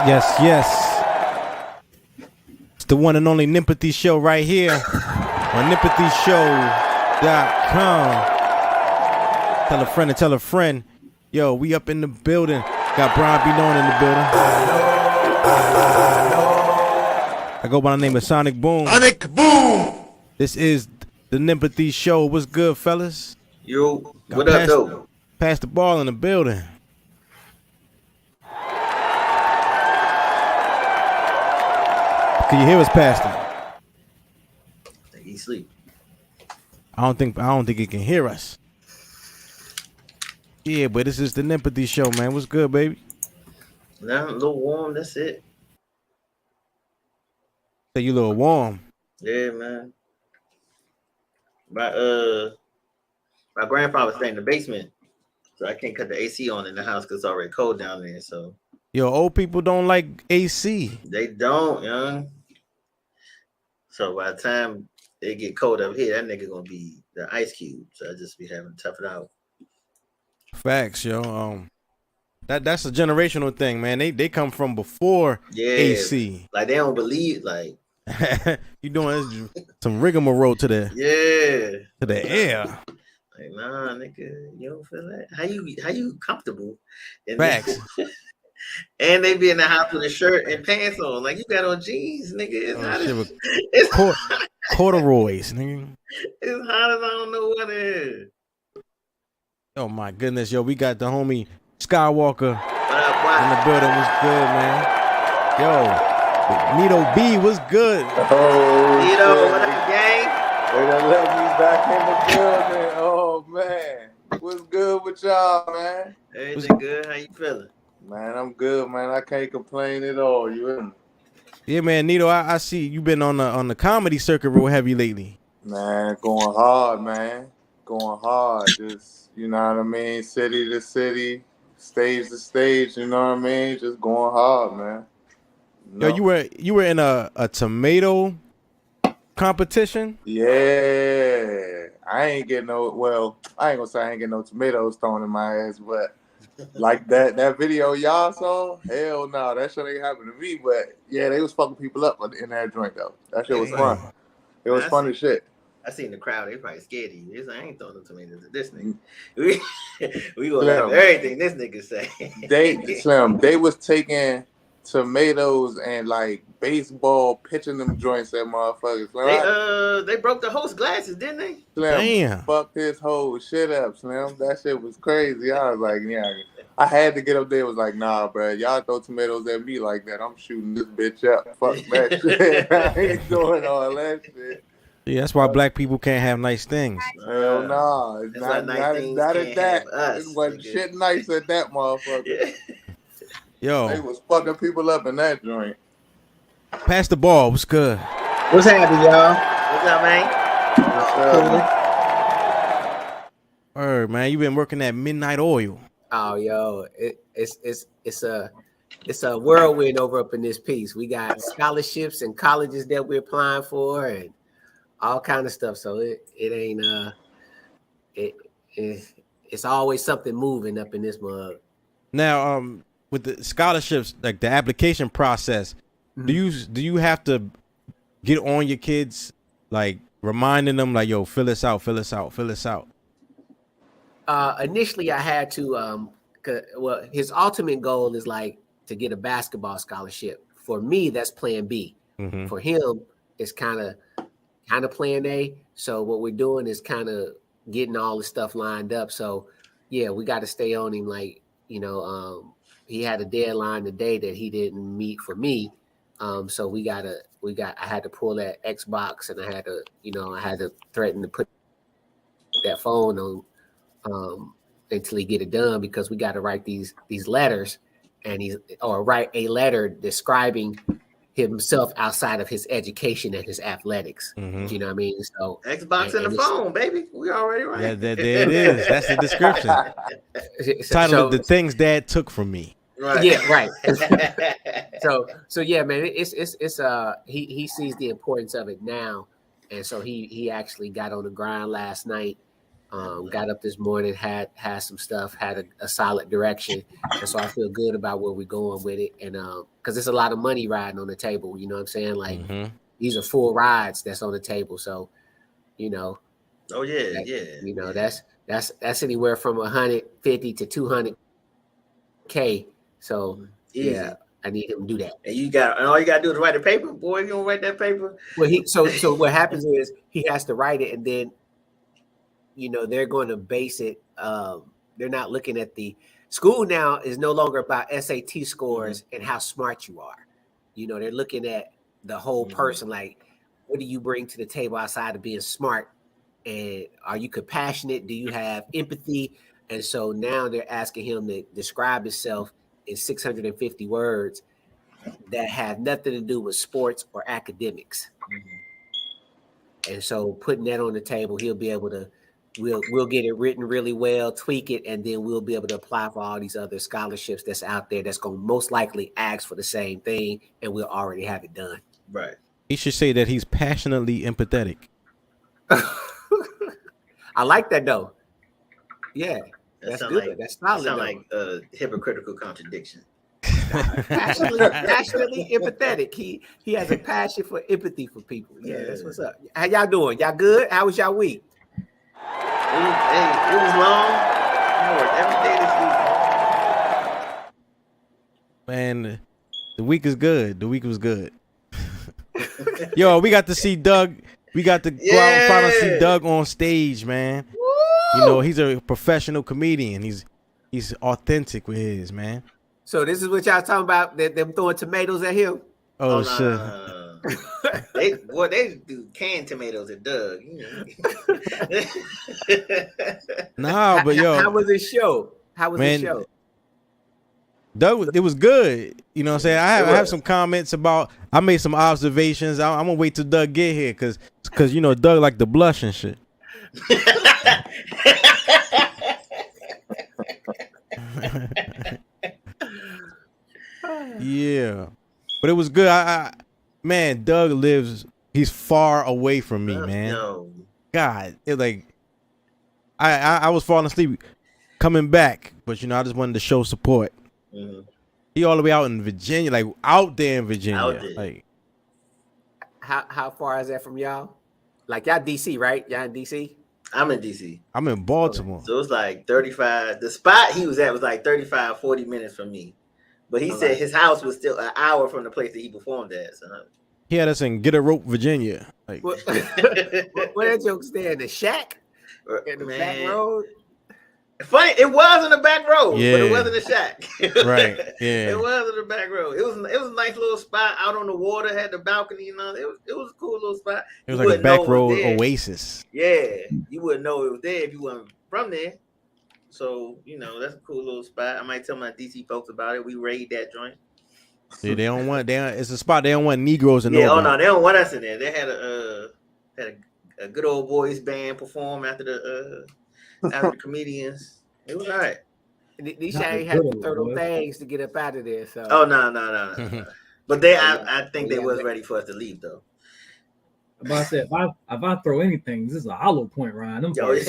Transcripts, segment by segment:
Yes, yes. the one and only NEMPATHY show right here on NEMPATHYShow.com. Tell a friend to tell a friend. Yo, we up in the building. Got Brian B. Known in the building. I go by the name of Sonic Boom. Sonic Boom! This is the NEMPATHY show. What's good, fellas? Yo, what up, though? Pass the ball in the building. Can you hear us, Pastor? I think he's asleep. I don't think he can hear us. Yeah, but this is the NEMPATHY show, man. What's good, baby? Now a little warm. That's it. Say you a little warm. Yeah, man. My grandfather stayed in the basement, so I can't cut the AC on in the house because it's already cold down there. So yo, old people don't like AC. They don't, young. So by the time it get cold up here, that nigga gonna be the ice cube. So I just be having to tough it out. Facts, yo. That's a generational thing, man. They come from before AC. Like they don't believe, like you doing some rigmarole to the air. Like, nah, nigga, you don't feel that? How you comfortable? Facts. And they be in the house with a shirt and pants on, like you got on jeans, nigga. It's corduroys, nigga. It's hot as I don't know what it is. Oh my goodness, yo, we got the homie Skywalker in the building. Was good, man. Yo, Nito B was good. Oh, Nito, what up, gang? They done let me back in the building. Oh man, what's good with y'all, man? Everything good? How you feeling? Man, I'm good, man. I can't complain at all. You in? Yeah, man, Nito, I see you been on the comedy circuit real heavy lately. Man, going hard, man. Going hard. Just, you know what I mean? City to city, stage to stage, you know what I mean? Just going hard, man. Yo, you were in a tomato competition? Yeah. I ain't getting no tomatoes thrown in my ass, but like that video y'all saw, hell no, that shit ain't happened to me. But yeah, they was fucking people up in that joint though. That shit was fun. It was fun as shit. I seen the crowd, they probably scared of you. They like, I ain't throwing no tomatoes at this nigga. We gonna laugh at everything this nigga say. They was taking tomatoes and like baseball pitching them joints at motherfuckers. They broke the host glasses, didn't they? Slim, damn. Fuck this whole shit up, Slim. That shit was crazy. I was like, yeah. I had to get up there. Was like, nah, bro. Y'all throw tomatoes at me like that. I'm shooting this bitch up. Fuck that shit. I ain't doing all that shit. Yeah, that's why black people can't have nice things. Hell no. It's not at that. It wasn't shit nice at that motherfucker. Yeah. Yo. They was fucking people up in that joint. Pass the ball. What's good? What's happening, y'all? What's up, man? Word, man. You been working at Midnight Oil. Oh, yo, it's a whirlwind over up in this piece. We got scholarships and colleges that we're applying for and all kind of stuff. So it's always something moving up in this mug. Now, with the scholarships, like the application process, do you have to get on your kids, like reminding them, like, yo, fill this out. Initially, I had to. His ultimate goal is like to get a basketball scholarship. For me, that's Plan B. Mm-hmm. For him, it's kind of Plan A. So what we're doing is kind of getting all the stuff lined up. So yeah, we got to stay on him. Like, you know, he had a deadline today that he didn't meet for me. So I had to pull that Xbox and I had to threaten to put that phone on until he get it done, because we got to write these letters write a letter describing himself outside of his education and his athletics. Mm-hmm. You know what I mean? So Xbox and the phone, baby. We already right. Yeah, there it is. That's the description. Title The Things Dad Took From Me. Right. Yeah, right. so yeah, man, it's he sees the importance of it now, and so he actually got on the grind last night Got up this morning, had some stuff, had a solid direction, and so I feel good about where we're going with it. And because there's a lot of money riding on the table, you know what I'm saying? Like these are full rides that's on the table. So, you know, Oh yeah, that, yeah. you know, that's anywhere from 150 to 200K. So Easy. yeah, I need him to do that. And all you gotta do is write a paper, boy. You don't write that paper. Well, so what happens is he has to write it, and then, you know, they're going to base it. They're not looking at the school now is no longer about SAT scores and how smart you are. You know, they're looking at the whole person. Like, what do you bring to the table outside of being smart? And are you compassionate? Do you have empathy? And so now they're asking him to describe himself in 650 words that have nothing to do with sports or academics. And so putting that on the table, he'll be able to, we'll get it written really well, tweak it, and then we'll be able to apply for all these other scholarships that's out there that's going to most likely ask for the same thing, and we'll already have it done. Right. He should say that he's passionately empathetic. I like that though. Yeah, that's good. Like, that's solid. Sound like a hypocritical contradiction. Passionately empathetic. He has a passion for empathy for people. Yeah, that's what's up. How y'all doing? Y'all good? How was y'all week? It was long. I worked every day this week. Man, the week is good. The week was good. Yo, we got to see Doug. We got to go out and finally see Doug on stage, man. Woo! You know, he's a professional comedian. He's authentic with his, man. So this is what y'all talking about? Them throwing tomatoes at him? Oh shit! They do canned tomatoes at Doug. Nah, but yo, how was his show? How was his show? Doug, it was good. You know what I'm saying? I have some comments about. I made some observations. I'm gonna wait till Doug get here, cause you know Doug like to blush and shit. Yeah, but it was good. Man, Doug he's far away from me, man. No. God, it like I was falling asleep coming back, but you know I just wanted to show support. He all the way out in Virginia, like out there in Virginia. Like, how far is that from y'all? Like y'all DC, right? Y'all in DC? I'm in DC. I'm in Baltimore. So it was like 35. The spot he was at was like 35, 40 minutes from me. But he said his house was still an hour from the place that he performed at. So he had us in Get a Rope, Virginia. Like, where that joke stay in the shack? In the back road? Funny, it was in the back road, but it wasn't a shack. Right. Yeah. It was in the back road. It was a nice little spot out on the water, had the balcony, you know. It was a cool little spot. It was like a back road oasis. Yeah. You wouldn't know it was there if you weren't from there. So, you know, that's a cool little spot. I might tell my DC folks about it. We raid that joint. Yeah, it's a spot they don't want Negroes to know. Yeah, no, they don't want us in there. They had a good old boys band perform after the comedians. It was all right. These ain't have to throw them things to get up out of there. So. Oh no. But I think they was ready for us to leave though. But I said, if I throw anything, this is a hollow point, Ryan. I'm parts.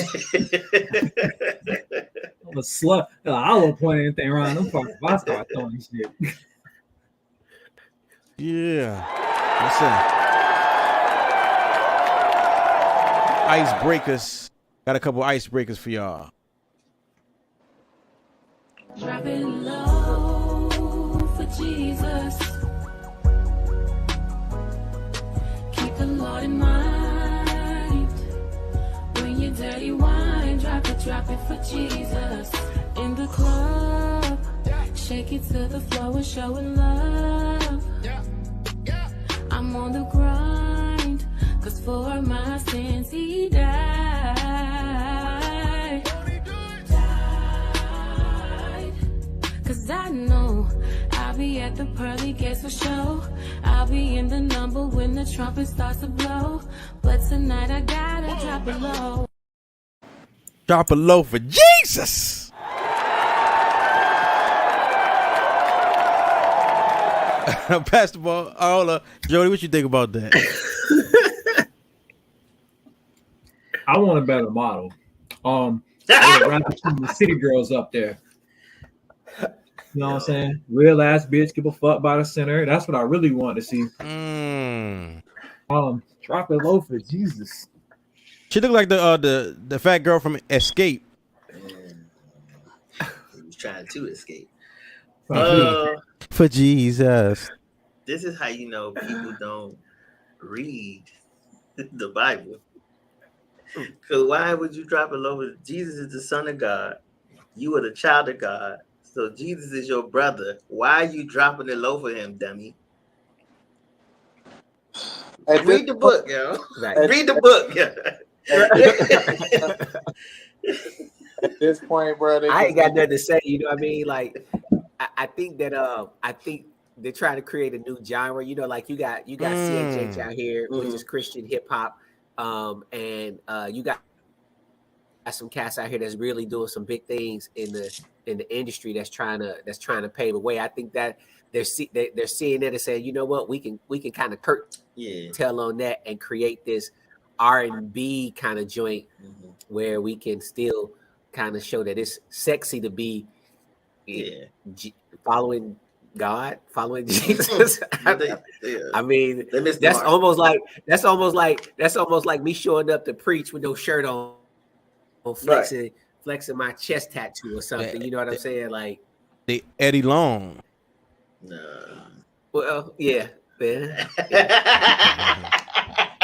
I'm a slut. A hollow point anything, Ryan. I'm parts. If I start throwing shit. Yeah. Listen. Icebreakers. Got a couple icebreakers for y'all. Drop it low for Jesus. Keep the Lord in mind. When you're dirty wine, drop it for Jesus. In the club, shake it to the floor and show it love. I'm on the grind, cause for my sins he died. Cause I know I'll be at the pearly gates for show. I'll be in the number when the trumpet starts to blow. But tonight I gotta drop it low. Drop it low for Jesus. Basketball. Jody, what you think about that? I want a better model. They were rapping some of the city girls up there. You know what I'm saying? Real ass bitch, give a fuck about the center. That's what I really want to see. Drop it low for Jesus. She looked like the fat girl from Escape. He was trying to escape. For Jesus. This is how you know people don't read the Bible. Because why would you drop it low? Jesus is the Son of God. You are the child of God. So Jesus is your brother. Why are you dropping it low for him, dummy? Read the book, yo. Right. Read the book. At this point, bro, I ain't got nothing to say. You know what I mean? Like, I think that they're trying to create a new genre. You know, like you got CHH out here, which is Christian hip hop, and you got some cats out here that's really doing some big things in the industry that's trying to pave the way. I think that they're seeing it and saying, you know what, we can kind of tell on that and create this R&B kind of joint where we can still kind of show that it's sexy to be following God, following Jesus. I mean, that's almost like me showing up to preach with no shirt on flexing my chest tattoo or something. You know what I'm saying? Like the Eddie Long. No. Well, yeah.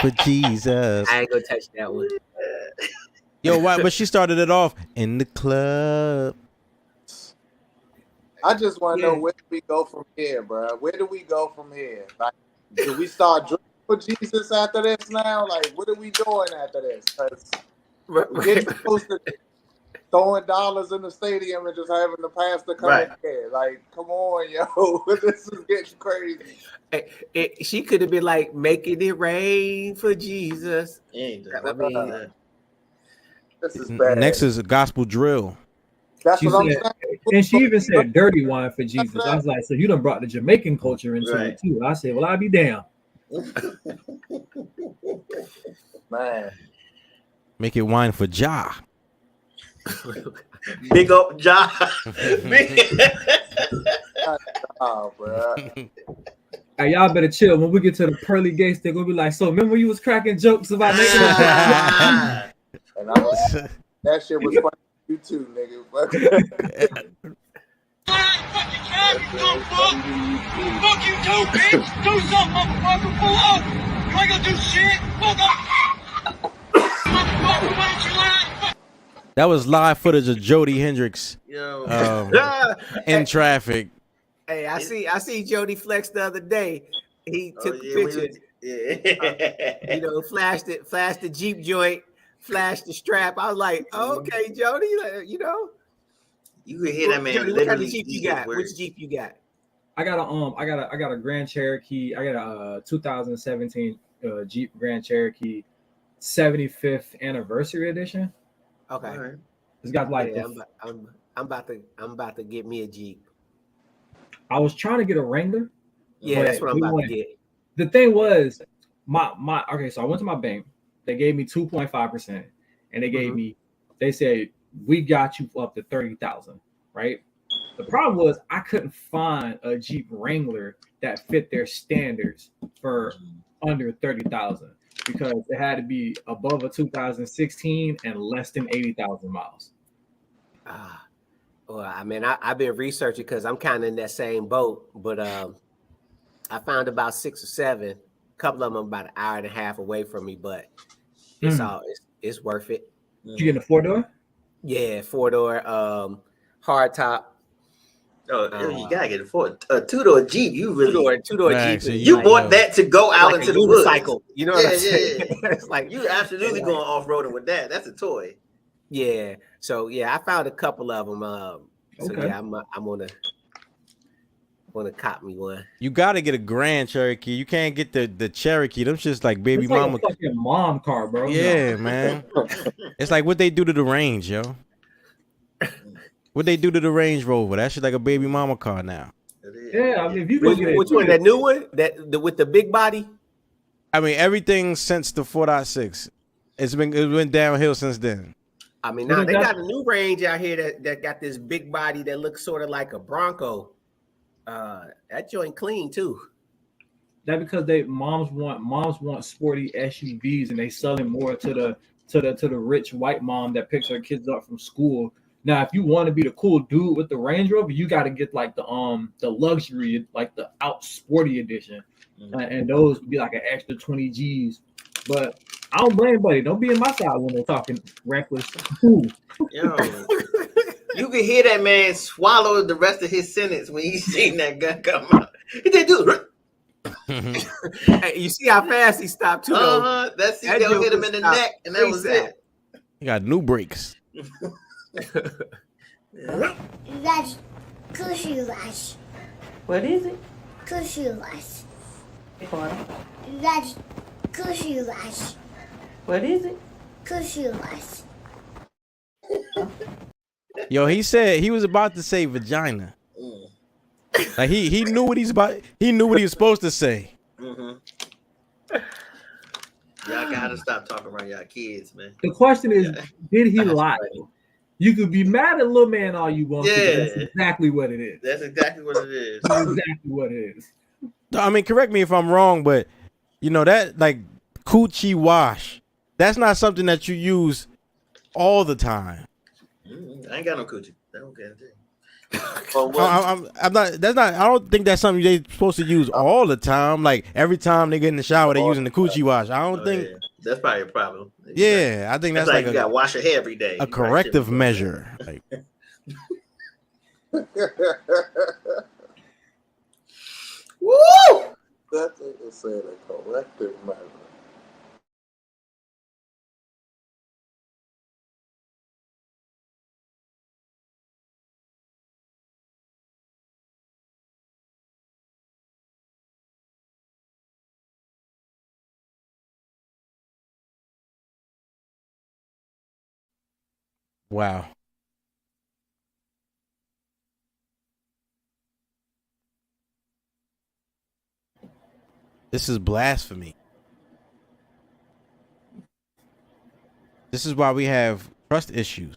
For Jesus. I ain't gonna touch that one. Yo, why? But she started it off in the club. I just want to know where do we go from here, bro? Where do we go from here? Like, do we start drinking for Jesus after this now? Like, what are we doing after this? Because we're getting close to throwing dollars in the stadium and just having the pastor come in here. Like, come on, yo. This is getting crazy. She could have been like, making it rain for Jesus. This is bad. Next is a gospel drill. That's what I'm saying. And she even said dirty wine for Jesus. I was like, so you done brought the Jamaican culture into it too. I said, well, I'll be down. Man. Make it wine for Ja. Big up Ja. Oh, bro. Hey, y'all better chill. When we get to the pearly gates, they're gonna be like, so remember you was cracking jokes about making and that shit was funny. You too, nigga. Fuck you, too, bitch. Do something, motherfucker. Pull up. You ain't gonna do shit. Fuck up. That was live footage of Jody Hendrix in traffic. Hey, I see Jody Flex the other day. He took a picture. Flashed the Jeep joint. Flash the strap. I was like, okay, Jody, you can hear that man. Jody, what kind of Jeep you got? Which Jeep you got? I got a Grand Cherokee. I got a 2017 Jeep Grand Cherokee 75th anniversary edition. Okay. Right. It's got like I'm about to get me a Jeep. I was trying to get a Wrangler. Yeah, that's what I'm about to get. The thing was, so I went to my bank. They gave me 2.5%, and they gave me. They said we got you up to 30,000, right? The problem was I couldn't find a Jeep Wrangler that fit their standards for under 30,000 because it had to be above a 2016 and less than 80,000 miles. Well, I mean, I've been researching because I'm kind of in that same boat, but I found about 6 or 7. A couple of them about an hour and a half away from me, but it's worth it. Did you get a 4-door? Yeah, 4-door, hard top. You gotta get a 2-door Jeep. You really two-door Jeep. You bought that to go out like into the woods. Cycle. You know what I'm saying? It's like you absolutely going off-roading with that. That's a toy. Yeah. So I found a couple of them. Okay. I'm gonna cop me one. You gotta get a Grand Cherokee. You can't get the Cherokee. Them just like baby it's like mama. A fucking mom car, bro. Yeah, man. It's like what they do to the Range, yo. What they do to the Range Rover? That shit like a baby mama car now. Yeah, I mean, if you go get which one? That new one? With the big body? I mean, everything since the 4.6. It went downhill since then. I mean, But now if they that's- got a new range out here that got this big body that looks sort of like a Bronco. That joint clean too. That because moms want sporty SUVs and they sell it more to the rich white mom that picks her kids up from school. Now, if you want to be the cool dude with the Range Rover, you got to get like the luxury, like the out sporty edition, and those would be like an extra 20 G's. But I don't blame buddy. Don't be in my side when they're talking reckless. Ooh. Yo, you could hear that man swallow the rest of his sentence when he seen that gun come out. He did do. Hey, you see how fast he stopped too? Though. That seatbelt hit him in the neck, and that was it. He got new brakes. That's cushy lash. What is it? Cushy lash. Carter? That's cushy lash. What is it? Cushy lash. Yo, he said he was about to say vagina. Like he knew what he's about. He knew what he was supposed to say. Y'all gotta stop talking around y'all kids, man. The question is, did he lie? You could be mad at little man all you want. Yeah. To, that's exactly what it is. That's exactly what it is. That's exactly what it is. I mean, correct me if I'm wrong, but you know that like coochie wash. That's not something that you use all the time. I ain't got no coochie. I don't care. I'm not. That's not. I don't think that's something they're supposed to use all the time. Like every time they get in the shower, they're using the coochie wash. I don't think. Yeah. That's probably a problem. Yeah, I think that's like you gotta wash your hair every day. A corrective measure. Like, woo! That's what they said. A corrective measure. wow. This is blasphemy. This is why we have trust issues.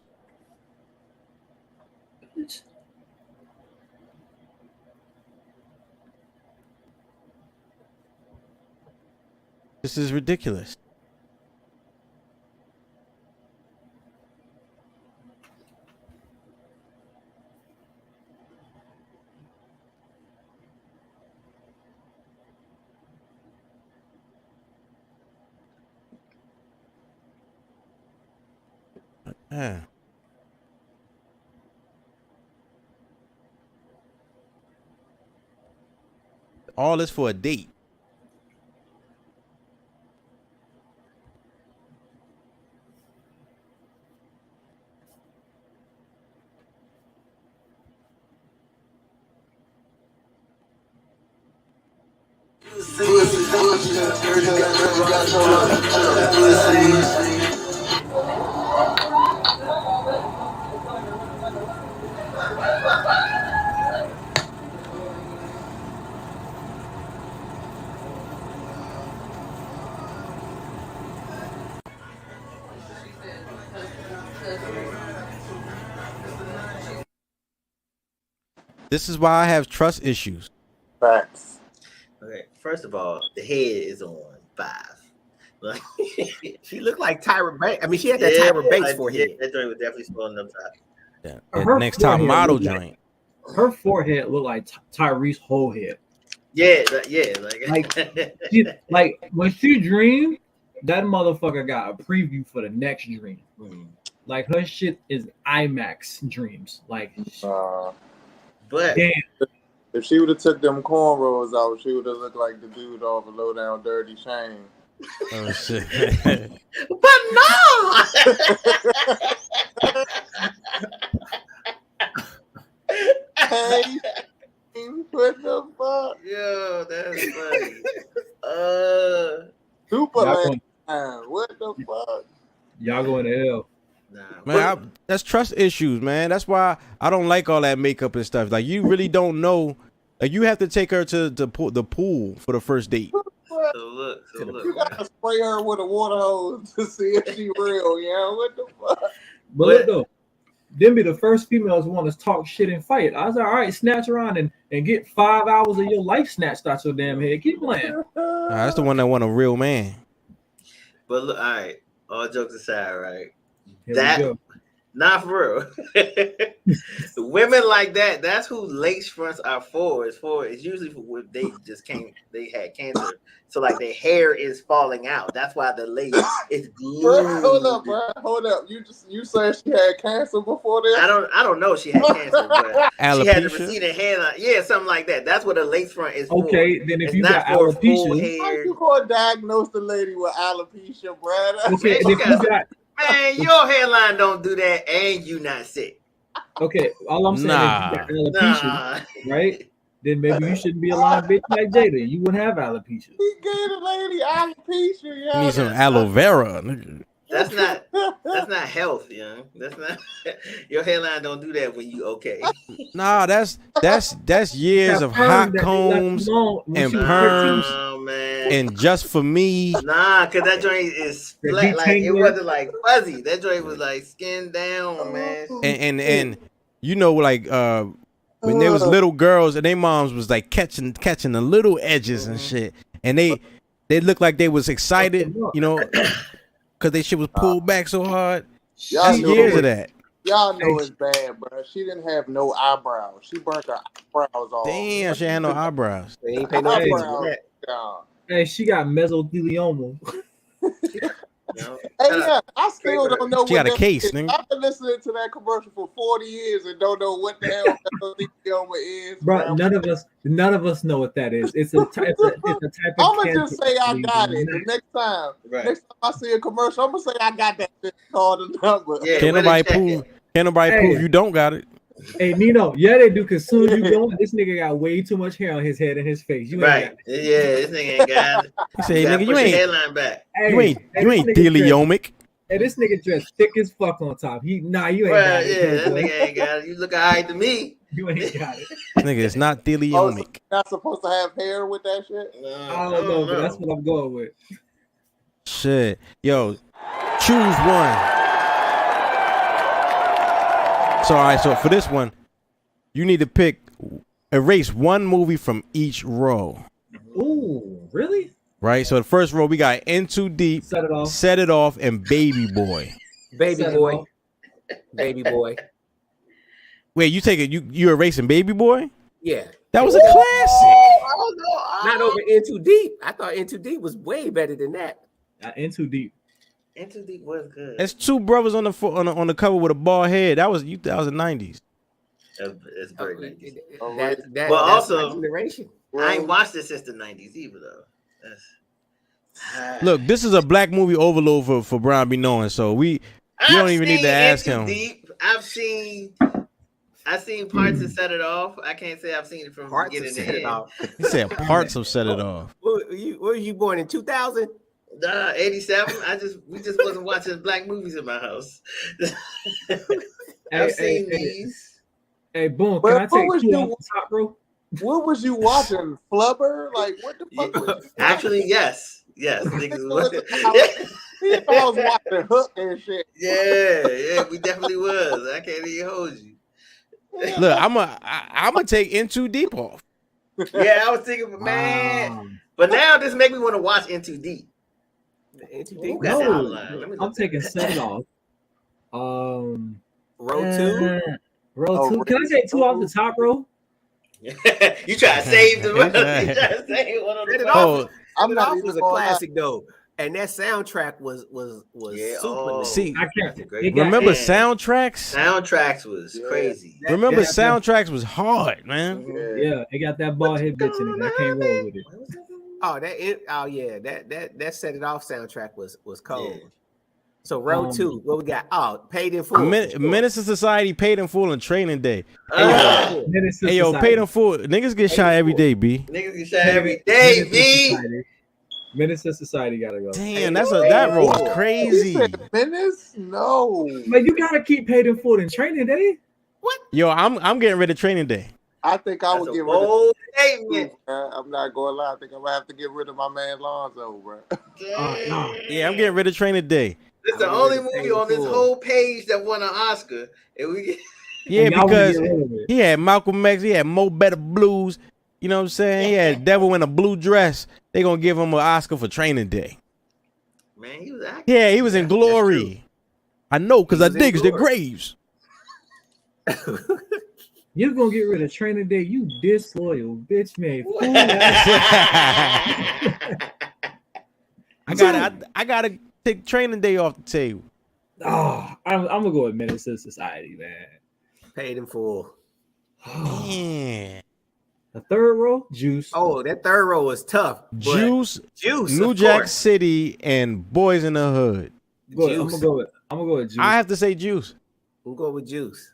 This is ridiculous. Yeah. All this for a date. This is why I have trust issues. Facts. Okay, first of all, the head is on 5. Like, she looked like Tyra Banks. I mean, she had that Tyra Banks forehead. That joint was definitely swollen up top. Yeah. Next top model joint. Her forehead looked like Tyrese's whole head. Yeah, like when she dreamed, that motherfucker got a preview for the next dream. Like her shit is IMAX dreams. Like, but damn. If she would have took them cornrows out, she would have looked like the dude off of Low Down Dirty Shame. Oh shit! But no. Hey, what the fuck? Yo, that's funny. Superman. What the fuck? Y'all going to hell. Nah, Man, that's trust issues, man. That's why I don't like all that makeup and stuff. Like you really don't know. Like you have to take her to the pool for the first date. So look. You gotta spray her with a water hose to see if she real, yeah. What the fuck? But look though, them be the first females who want to talk shit and fight. I was like, all right, snatch around and get 5 hours of your life snatched out your damn head. Keep playing. That's the one that want a real man. But look, all right, all jokes aside, right? Here That we go. not for real. Women like that, that's who lace fronts are for. It's usually for when they had cancer. So like their hair is falling out. That's why the lace is glued. Bro, hold up. You said she had cancer before this? I don't know if she had cancer, but she had the Alopecia? receding hairline. Yeah, something like that. That's what a lace front is for. Okay, then if It's you not got for full alopecia, How hair. you gonna diagnose the lady with alopecia, bro? okay, Man, and if you got Man, your hairline don't do that, and you not sick. okay, all I'm saying is if you got alopecia, Nah. right? Then maybe you shouldn't be a lying bitch like Jada. You wouldn't have alopecia. He gave the lady alopecia, You yeah. need some aloe vera. Nigga. That's not health, young. That's not your hairline don't do that when you okay. Nah, that's years of hot combs and perms Oh man. and just for me. Nah, cause that joint is The flat, like it detangler. wasn't like fuzzy. That joint was like skin down, man. And you know, like when there was little girls and their moms was like catching the little edges and shit, and they looked like they was excited, you know, because they shit was pulled back so hard. Y'all That's know years it. of that. Y'all know it's bad, bro. She didn't have no eyebrows. She burnt her eyebrows off. Damn, she had no eyebrows. They ain't pay no attention to Eyebrows that. down. Hey, she got mesothelioma. You know? Hey, yeah, I still don't know She got a that case, is. nigga. I've been listening to that commercial for 40 years and don't know what the hell mesothelioma is. Bro, none of us know what that is. It's a type of I'm gonna cancer. just say I got it. The next time I see a commercial, I'm gonna say I got that shit called the number. Yeah, Can't where nobody they check prove? it? Can't nobody Hey. prove you don't got it? Hey Nino, yeah they do, cause soon as you go, this nigga got way too much hair on his head and his face. You ain't Right. got it. Yeah, this nigga ain't got it. He said, gotta "Nigga, push you your ain't hairline back. Hey, you ain't hey, you this ain't nigga dressed- deliomic." Hey, this nigga dressed thick as fuck on top. You ain't Well, got it. yeah, that boy. nigga ain't got it. You look alright to me. You ain't got it. Nigga, it's not Oh, so deliomic. not supposed to have hair with that shit? I don't know, but that's what I'm going with. Shit, yo, choose one. So all right, so for this one, you need to erase one movie from each row. Ooh, really? Right. So the first row we got In Too Deep, Set It Off, and Baby Boy. Baby Set It boy. Off. Baby boy. Wait, you take it? You erasing Baby Boy? Yeah. That was a classic. Not over In Too Deep. I thought In Too Deep was way better than that. In Too Deep. In Too Deep was good. There's two brothers on the cover with a bald head. That was 90s. It's great. That, But that's also, my generation. I ain't watched it since the 90s either, though. Look, this is a black movie overload for Brian B. Knowing, so we don't even need to ask him. Deep. I've seen parts of Set It Off. I can't say I've seen it from Parts of beginning Set to It end. Off. He said parts of Set It Off. Were you born in 2000? 87. We just wasn't watching black movies in my house. I've Hey, seen hey, these. Hey, boom, But can I what take was two you- off the top, bro? What was you watching? Flubber? Like, what the fuck was you Actually, yes. Niggas was. I was watching Hook and shit. Yeah, we definitely was. I can't even hold you. Look, I'm gonna take In Too Deep off. Yeah, I was thinking, man. But now this make me want to watch In Too Deep. In Too Who Deep. got that No, online? Let me I'm look taking that. Set It Off. Row 2. Row 2. Can I take two off the top, bro? You try to save the money. You try to save one of Set It the Oh, Off. I'm Set It not Off even was a gonna lie. classic though, and that soundtrack was Yeah, super. oh. See, I can't. That's a great It got- remember Man. soundtracks? Soundtracks was crazy. Remember that- soundtracks was hard, man. Yeah, it got that bald head bitch in it. I can't roll with it. That Set It Off soundtrack was cold. Yeah. So row 2, what we got? Oh, Paid in Full. Menace to Society, Paid in Full, and Training Day. Menace to Hey yo, Society. Paid in Full. Niggas get shot every day, B. Niggas get shot every day, Menace to B. Society. Menace to Society gotta go. Damn, that role was You crazy. said Menace? No. But you gotta keep Paid in Full in Training Day. Yo, I'm getting rid of Training Day. I think I That's would a get rid of bold statement. I'm not going to lie. I think I'm going to have to get rid of my man Lonzo, bro. Yeah, I'm getting rid of Training Day. It's the only movie on this whole page that won an Oscar, and we. Yeah, because he had Malcolm X, he had Mo Better Blues. You know what I'm saying? He had Devil in a Blue Dress. They gonna give him an Oscar for Training Day. Man, he was acting. Yeah, he was in Glory. I know, because I digs the graves. You're gonna get rid of Training Day, you disloyal bitch, man. I gotta take Training Day off the table. Oh, I'm gonna go with Menace to Society, man. Paid in full. Yeah. The third row, Juice. Oh, that third row was tough. Juice, New Jack City, and Boys in the Hood. I'm gonna go with Juice. I have to say Juice. We'll go with Juice.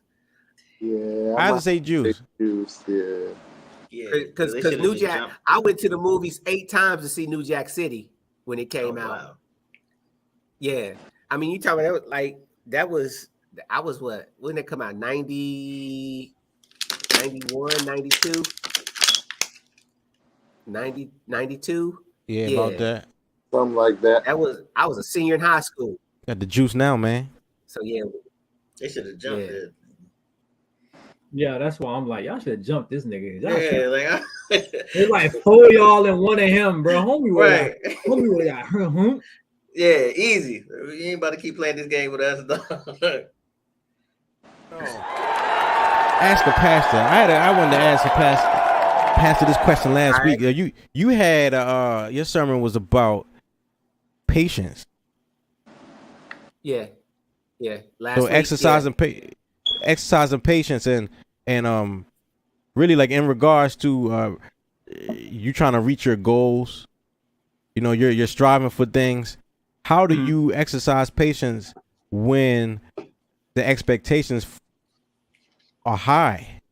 Yeah, I have to say Juice. Yeah, because New Jack. I went to the movies 8 times to see New Jack City when it came out. Wow. Yeah, I mean, you talking about that was I was what? When did it come out? 90, 91, 92, 90, 92? Yeah, about that. Something like that. I was a senior in high school. Got the juice now, man. So yeah, they should have jumped it. Yeah, that's why I'm like, y'all should have jumped this nigga. It's like 4 y'all and one of him, bro. Homie would got Yeah, easy. You ain't about to keep playing this game with us. Ask a pastor. I wanted to ask a pastor this question last week. You had your sermon was about patience. Yeah. Last so week, exercising patience and really like in regards to you trying to reach your goals. You know, you're striving for things. How do you exercise patience when the expectations are high?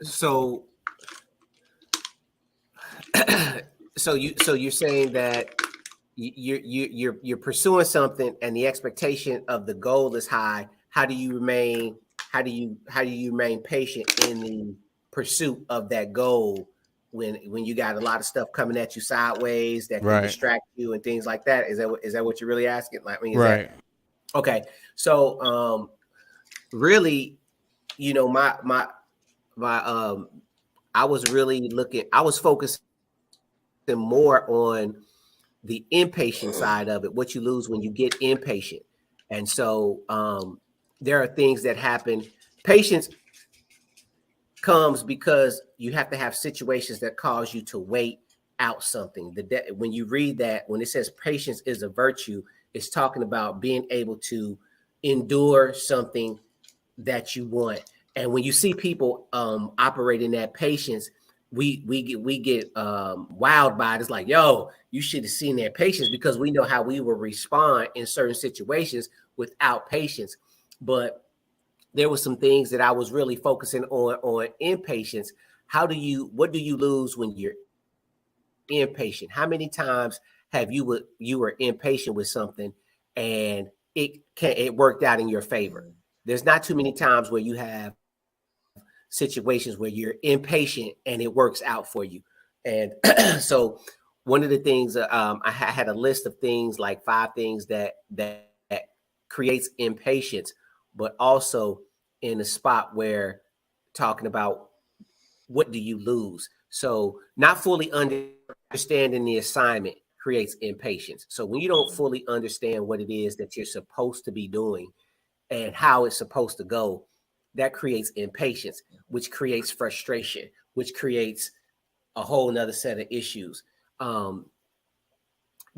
So you're saying that you're pursuing something and the expectation of the goal is high. How do you remain patient in the pursuit of that goal when you got a lot of stuff coming at you sideways that can distract you and things like that? Is that what you're really asking? Like, I mean, okay. So really, you know, my I was focusing more on the impatient side of it, what you lose when you get impatient. And so there are things that happen. Patience comes because you have to have situations that cause you to wait out something. When you read that, when it says patience is a virtue, it's talking about being able to endure something that you want. And when you see people operating that patience, we get wowed by it. It's like, yo, you should have seen their patience, because we know how we will respond in certain situations without patience. But there were some things that I was really focusing on impatience. What do you lose when you're impatient? How many times have you were impatient with something and it worked out in your favor? There's not too many times where you have situations where you're impatient and it works out for you. And so one of the things I had a list of things, like 5 things that creates impatience, but also in a spot where talking about what do you lose. So not fully understanding the assignment creates impatience. So when you don't fully understand what it is that you're supposed to be doing and how it's supposed to go, that creates impatience, which creates frustration, which creates a whole nother set of issues.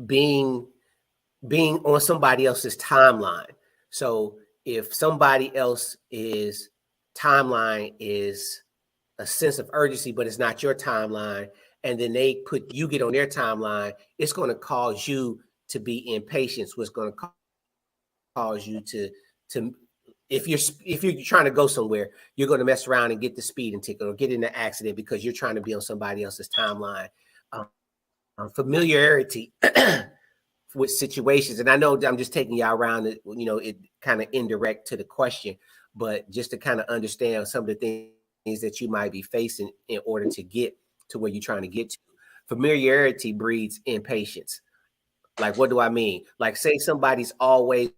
Being on somebody else's timeline. So if somebody else's timeline is a sense of urgency, but it's not your timeline, and then you get on their timeline, it's going to cause you to be impatient. What's going to cause you to if you're trying to go somewhere, you're going to mess around and get the speeding ticket or get in an accident because you're trying to be on somebody else's timeline. Familiarity with situations, and I know I'm just taking y'all around it, you know, it kind of indirect to the question, but just to kind of understand some of the things that you might be facing in order to get to where you're trying to get to. Familiarity breeds impatience. Like, what do I mean? Like, say somebody's always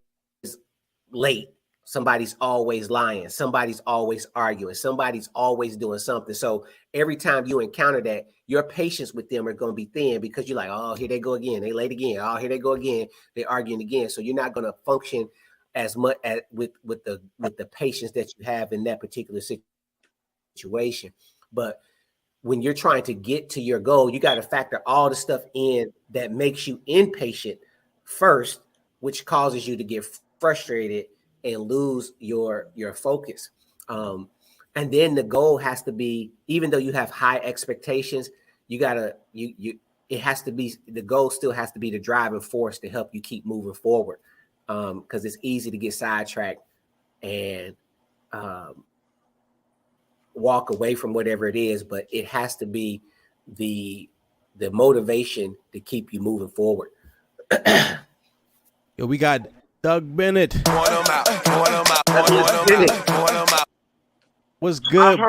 late. Somebody's always lying. Somebody's always arguing. Somebody's always doing something. So every time you encounter that, your patience with them are going to be thin because you're like, oh, here they go again. They late again. Oh, here they go again. They're arguing again. So you're not going to function as much as with the patience that you have in that particular situation. But when you're trying to get to your goal, you got to factor all the stuff in that makes you impatient first, which causes you to get frustrated and lose your focus. And then the goal has to be, even though you have high expectations, it has to be, the goal still has to be the driving force to help you keep moving forward. Because it's easy to get sidetracked and walk away from whatever it is, but it has to be the motivation to keep you moving forward. Yo, we got Doug Bennett. What's good?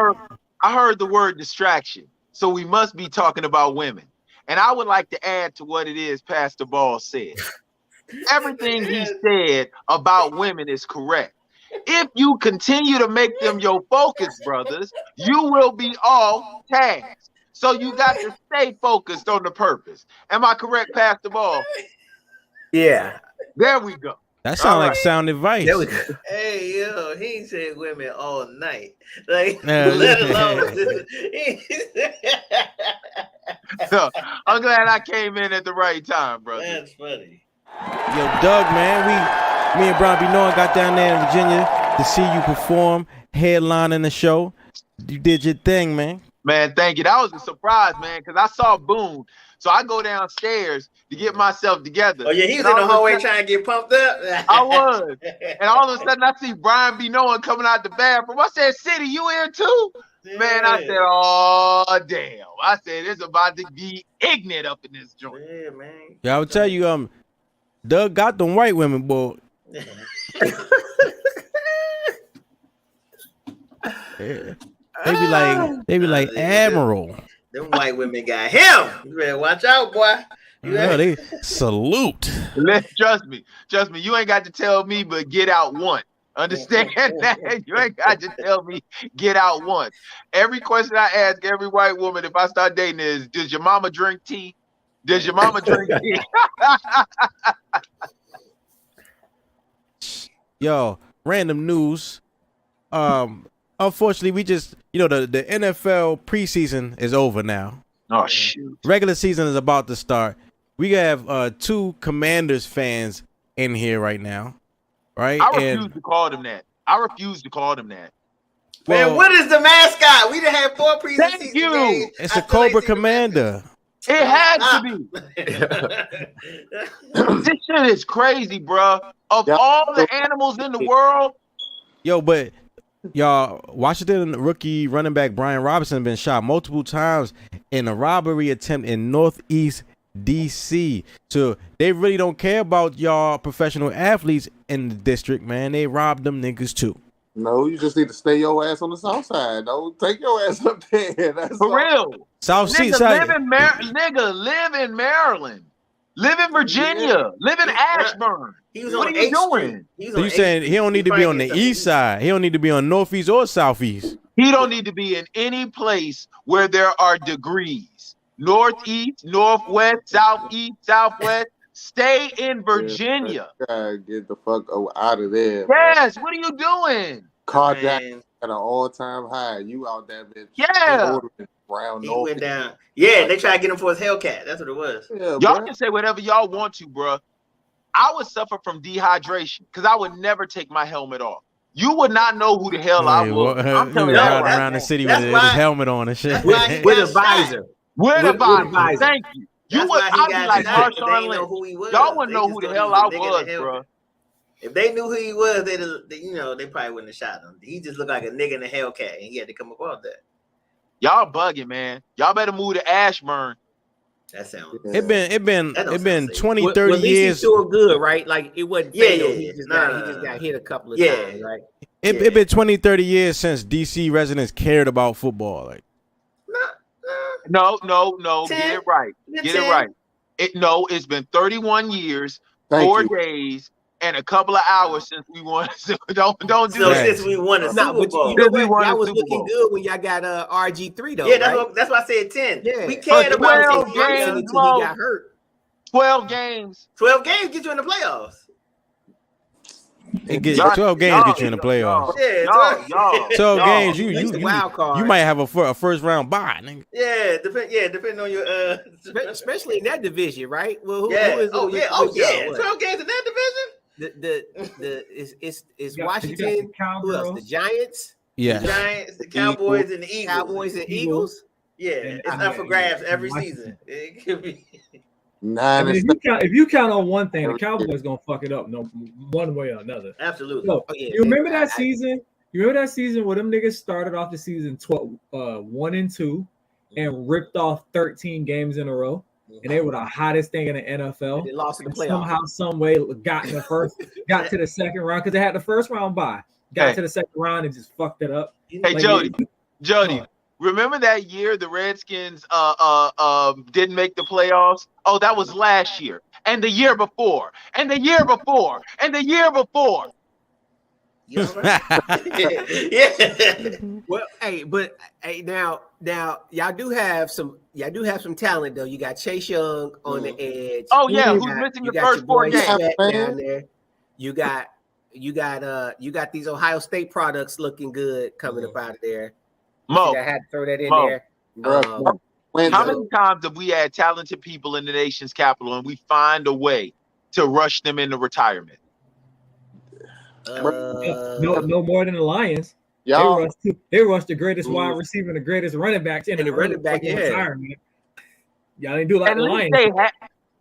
I heard the word distraction, so we must be talking about women. And I would like to add to what it is Pastor Ball said. Everything he said about women is correct. If you continue to make them your focus, brothers, you will be off task. So you got to stay focused on the purpose. Am I correct, Pastor Ball? Yeah. There we go. That sounds like sound advice. There we go. Hey, yo, he said women all night. Like, let alone. So, I'm glad I came in at the right time, brother. That's funny. Yo, Doug, man, me and Brian B. Noah got down there in Virginia to see you perform, headlining the show. You did your thing, man. Man, thank you. That was a surprise, man, because I saw Boone. So I go downstairs to get myself together. Oh, yeah, he's in the hallway trying to get pumped up. I was. And all of a sudden, I see Brian B. Noah coming out the bathroom. I said, City, you here too? Yeah. Man, I said, oh, damn. I said, it's about to be ignorant up in this joint. Yeah, man. Yeah, I would tell you, Doug got them white women, boy. Yeah. They be like Admiral. Them white women got him. You better watch out, boy. Yeah, they salute. Trust me. You ain't got to tell me, but get out one. Understand that? You ain't got to tell me, get out one. Every question I ask every white woman if I start dating is, does your mama drink tea? Does your mama drink tea? Yo, random news. Unfortunately, we just, the NFL preseason is over now. Oh, shoot. Regular season is about to start. We have 2 Commanders fans in here right now, right? I refuse to call them that. Well, man, what is the mascot? We done had 4 preseason Thank you. games. It's a Cobra Commander. It has to be. This shit is crazy, bro. Of all the animals in the world. Yo, but y'all, Washington rookie running back Brian Robinson been shot multiple times in a robbery attempt in Northeast DC. So they really don't care about y'all professional athletes in the district, man. They robbed them niggas too. No, you just need to stay your ass on the south side. Don't take your ass up there. That's for real. South nigga, side. Live in Maryland. Live in Virginia. Live in Ashburn. What are you doing? So you saying he don't need to be on the east side. He don't need to be on northeast or southeast. He don't need to be in any place where there are degrees. Northeast, northwest, southeast, southwest. Stay in Virginia. Get the fuck out of there. Yes, what are you doing? Carjacking at an all-time high. You out there, bitch. Yeah. He went down. Yeah, they tried to get him for his Hellcat. That's what it was. Yeah, y'all can say whatever y'all want to, bro. I would suffer from dehydration because I would never take my helmet off. You would not know who the hell I was. I'm telling you, riding around the city with his helmet on and shit. With a visor. With a visor. Thank you. You would. I'd be like Marshawn Lynch. Y'all wouldn't know who the hell I was, bro. If they knew who he was, they probably wouldn't have shot him. He just looked like a nigga in a Hellcat, and he had to come across that. Y'all bugging, man. Y'all better move to Ashburn. That sounds. It been 20, 30 years. He's still good, right? Like it wasn't. Yeah. He just got hit a couple of times, right? It been 20, 30 years since DC residents cared about football. Like, no. Get it right. It's been 31 years, Thank 4 you. days, and a couple of hours since we won. So don't do So that. since we won a Nah, Super but Bowl, you know Since we what? won Y'all a was Super looking Bowl. good when y'all got RG3 though, yeah, right? that's why I said 10. Yeah. We For cared about 12 it. games, until he got hurt. 12 games. 12 games get you in the playoffs. It get Y'all- 12 games y'all- get you in the playoffs. Yeah, y'all. 12 games, That's the wild card. you might have a first round bye, nigga. Depending on your especially in that division, right? Well, who yeah. is it? Oh with- yeah. Oh with y'all? yeah. What? 12 games in that division. It's You got Washington. the Who else? The Cowgirls. Giants, The Yes. Giants, the Cowboys, and the Eagles. Cowboys, and Eagles. Yeah, And- it's up for grabs every Washington. season. It could be. I Nine mean, and if you count on one thing, the Cowboys gonna fuck it up, no, one way or another. Absolutely. So, Oh, yeah, you remember man, that season? You remember that season where them niggas started off the season 1-2 and ripped off 13 games in a row, and they were the hottest thing in the NFL. And they lost in the And playoffs. somehow, some way, got to the second round because they had the first round bye. Got Hey. to the second round and just fucked it up. Hey, Like, Jody, remember that year the Redskins didn't make the playoffs? Oh, that was last year, and the year before, and the year before, and the year before. You all right? Yeah. Well, but now y'all do have some talent though. You got Chase Young on the edge. Oh yeah, You who's got- missing you the got first your 4 boy games? Sweat man. down there. You got these Ohio State products looking good coming up out of there. Mo, I had to throw that in Mo. there. Bruh, wins how it. many times have we had talented people in the nation's capital and we find a way to rush them into retirement? no more than the Lions. Y'all, They rushed the greatest wide receiver and the greatest running backs in And the running back, fucking yeah. retirement. Y'all didn't do like At the least Lions.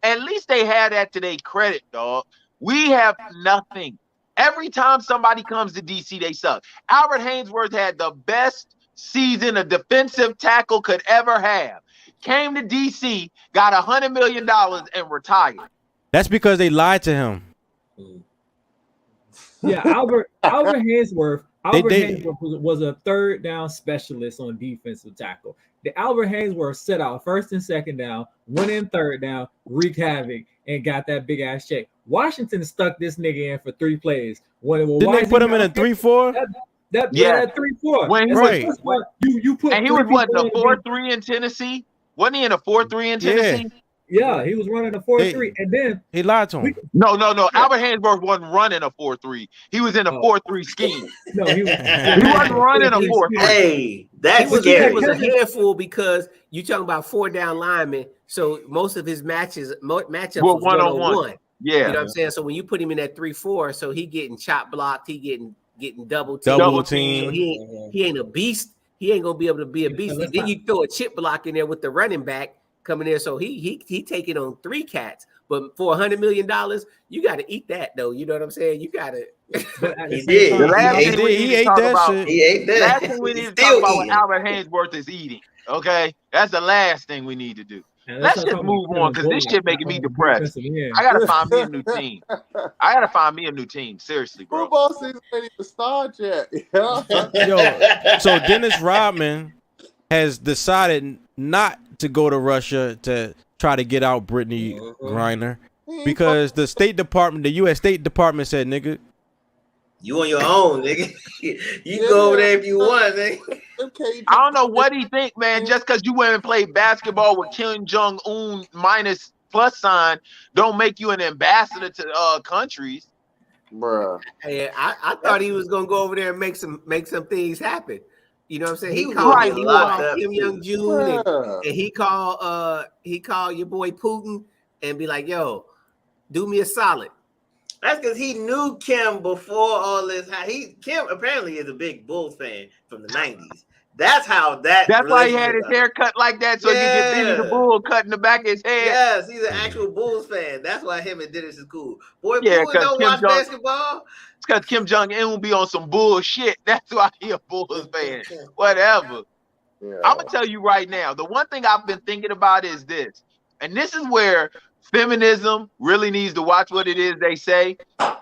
at least they had that to their credit, dog. We have nothing. Every time somebody comes to DC, they suck. Albert Haynesworth had the best season a defensive tackle could ever have. Came to DC, got $100 million and retired. That's because they lied to him. Yeah, Albert Haynesworth. They- Haynesworth was a third down specialist on defensive tackle. The Albert Haynesworth set out first and second down, went in third down, wreaked havoc, and got that big ass check. Washington stuck this nigga in for 3 plays. Didn't they put him in a 3-4? That 3-4. When It's right. first of all, you put And he three was what, people the on the 4-3 in Tennessee? Wasn't he in a 4-3 in Tennessee? Yeah, he was running a 4-3, and then He lied to him. No. Albert Haynesworth wasn't running a 4-3. He was in a 4-3 scheme. no, he was He wasn't running a 4-3. Hey, He that's was scary. a handful because you talking about 4 down linemen. So most of his matchups Well, was one-on-one. Yeah. You know what I'm saying? So when you put him in that 3-4, so he getting chop blocked, he getting double teamed. Double So team. he ain't a beast. He ain't gonna be able to be a beast. let's Then not- you throw a chip block in there with the running back coming there, so he taking on 3 cats. But for $100 million, you got to eat that though. You know what I'm saying? You got to. but at the He same did. time, The last He thing we He need to ate talk that about. shit. He ate that. Last thing we He's need to talk about what eating. Albert Haynesworth is eating. Okay, that's the last thing we need to do. and Let's not just talk move about on because this shit making me depressed. I gotta find me a new team. I gotta find me a new team. Seriously, bro. football season ain't even started yet. Yeah. Yo, so Dennis Rodman has decided not to go to Russia to try to get out Brittany Griner because the U.S. State Department said, nigga, You on your own, nigga. You can go over there if you want, nigga. I don't know what he think, man. Just because you went and played basketball with Kim Jong-un minus plus sign, don't make you an ambassador to countries. Bruh. Hey, I thought he was gonna go over there and make some things happen. You know what I'm saying? He He was called gonna get locked up, Kim too. Young Jun Bruh. and he called your boy Putin and be like, yo, do me a solid. That's because he knew Kim before all this. Kim apparently is a big Bulls fan from the 90s. That's how that. That's why he had his relationship- hair cut like that so he could get Benny the Yeah. Bull cut in the back of his head. Yes, he's an actual Bulls fan. That's why him and Dennis is cool. Boy, Yeah, Bulls 'cause don't Kim watch Jong- basketball. It's because Kim Jong-un be on some bullshit. That's why he a Bulls fan. Whatever. Yeah. I'm gonna tell you right now, the one thing I've been thinking about is this, and this is where feminism really needs to watch what it is they say,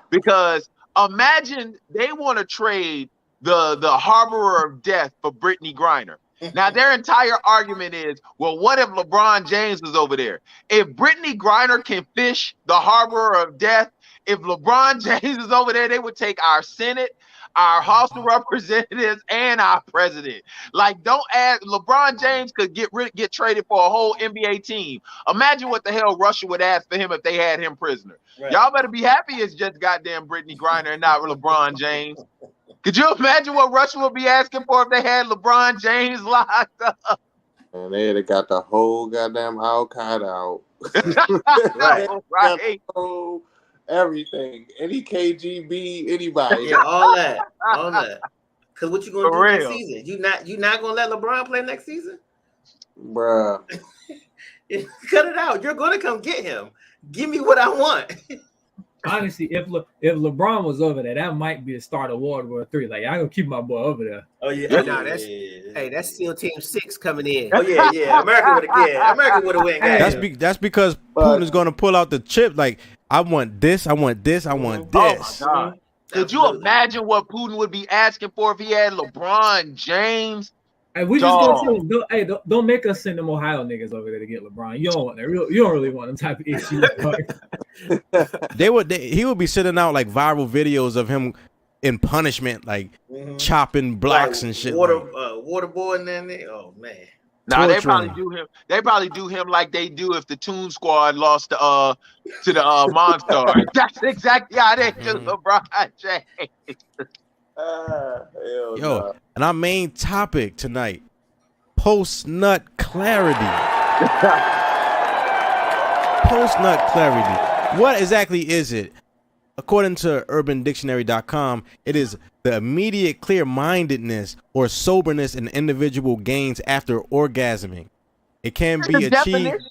because imagine they want to trade the harborer of death for Brittany Griner. Now, their entire argument is, well, what if LeBron James was over there? If Brittany Griner can fish the harbor of death, if LeBron James is over there, they would take our Senate, our House of Representatives, and our president. Like, don't add. LeBron James could get traded for a whole NBA team. Imagine what the hell Russia would ask for him if they had him prisoner. Right. Y'all better be happy it's just goddamn Brittany Griner and not LeBron James. Could you imagine what Russia would be asking for if they had LeBron James locked up? And they'd have got the whole goddamn Al-Qaeda out. Right. Everything. Any KGB, anybody. Yeah, all that. Because what you gonna do next season? You not gonna let LeBron play next season? Bruh. Cut it out. You're gonna come get him. Give me what I want. Honestly, if LeBron was over there, that might be the start of World War III. Like, I gonna keep my boy over there. Oh yeah, hey, that's still Team 6 coming in. Oh yeah. America would have went. That's because Putin is gonna pull out the chip. Like, I want this. I want this. I want this. Oh my God. Could you imagine what Putin would be asking for if he had LeBron James? Hey, we just gonna tell him, don't make us send them Ohio niggas over there to get LeBron. You don't want that. You don't really want them type of issues. He would be sending out like viral videos of him in punishment, like chopping blocks and shit. Waterboarding and oh man. Nah, they probably do him. They probably do him like they do if the Toon Squad lost to the Monstars. That's exactly how they do LeBron James. Yo, and our main topic tonight: post-nut clarity. Post-nut clarity. What exactly is it? According to UrbanDictionary.com, it is the immediate clear-mindedness or soberness an individual gains after orgasming. It can be achieved.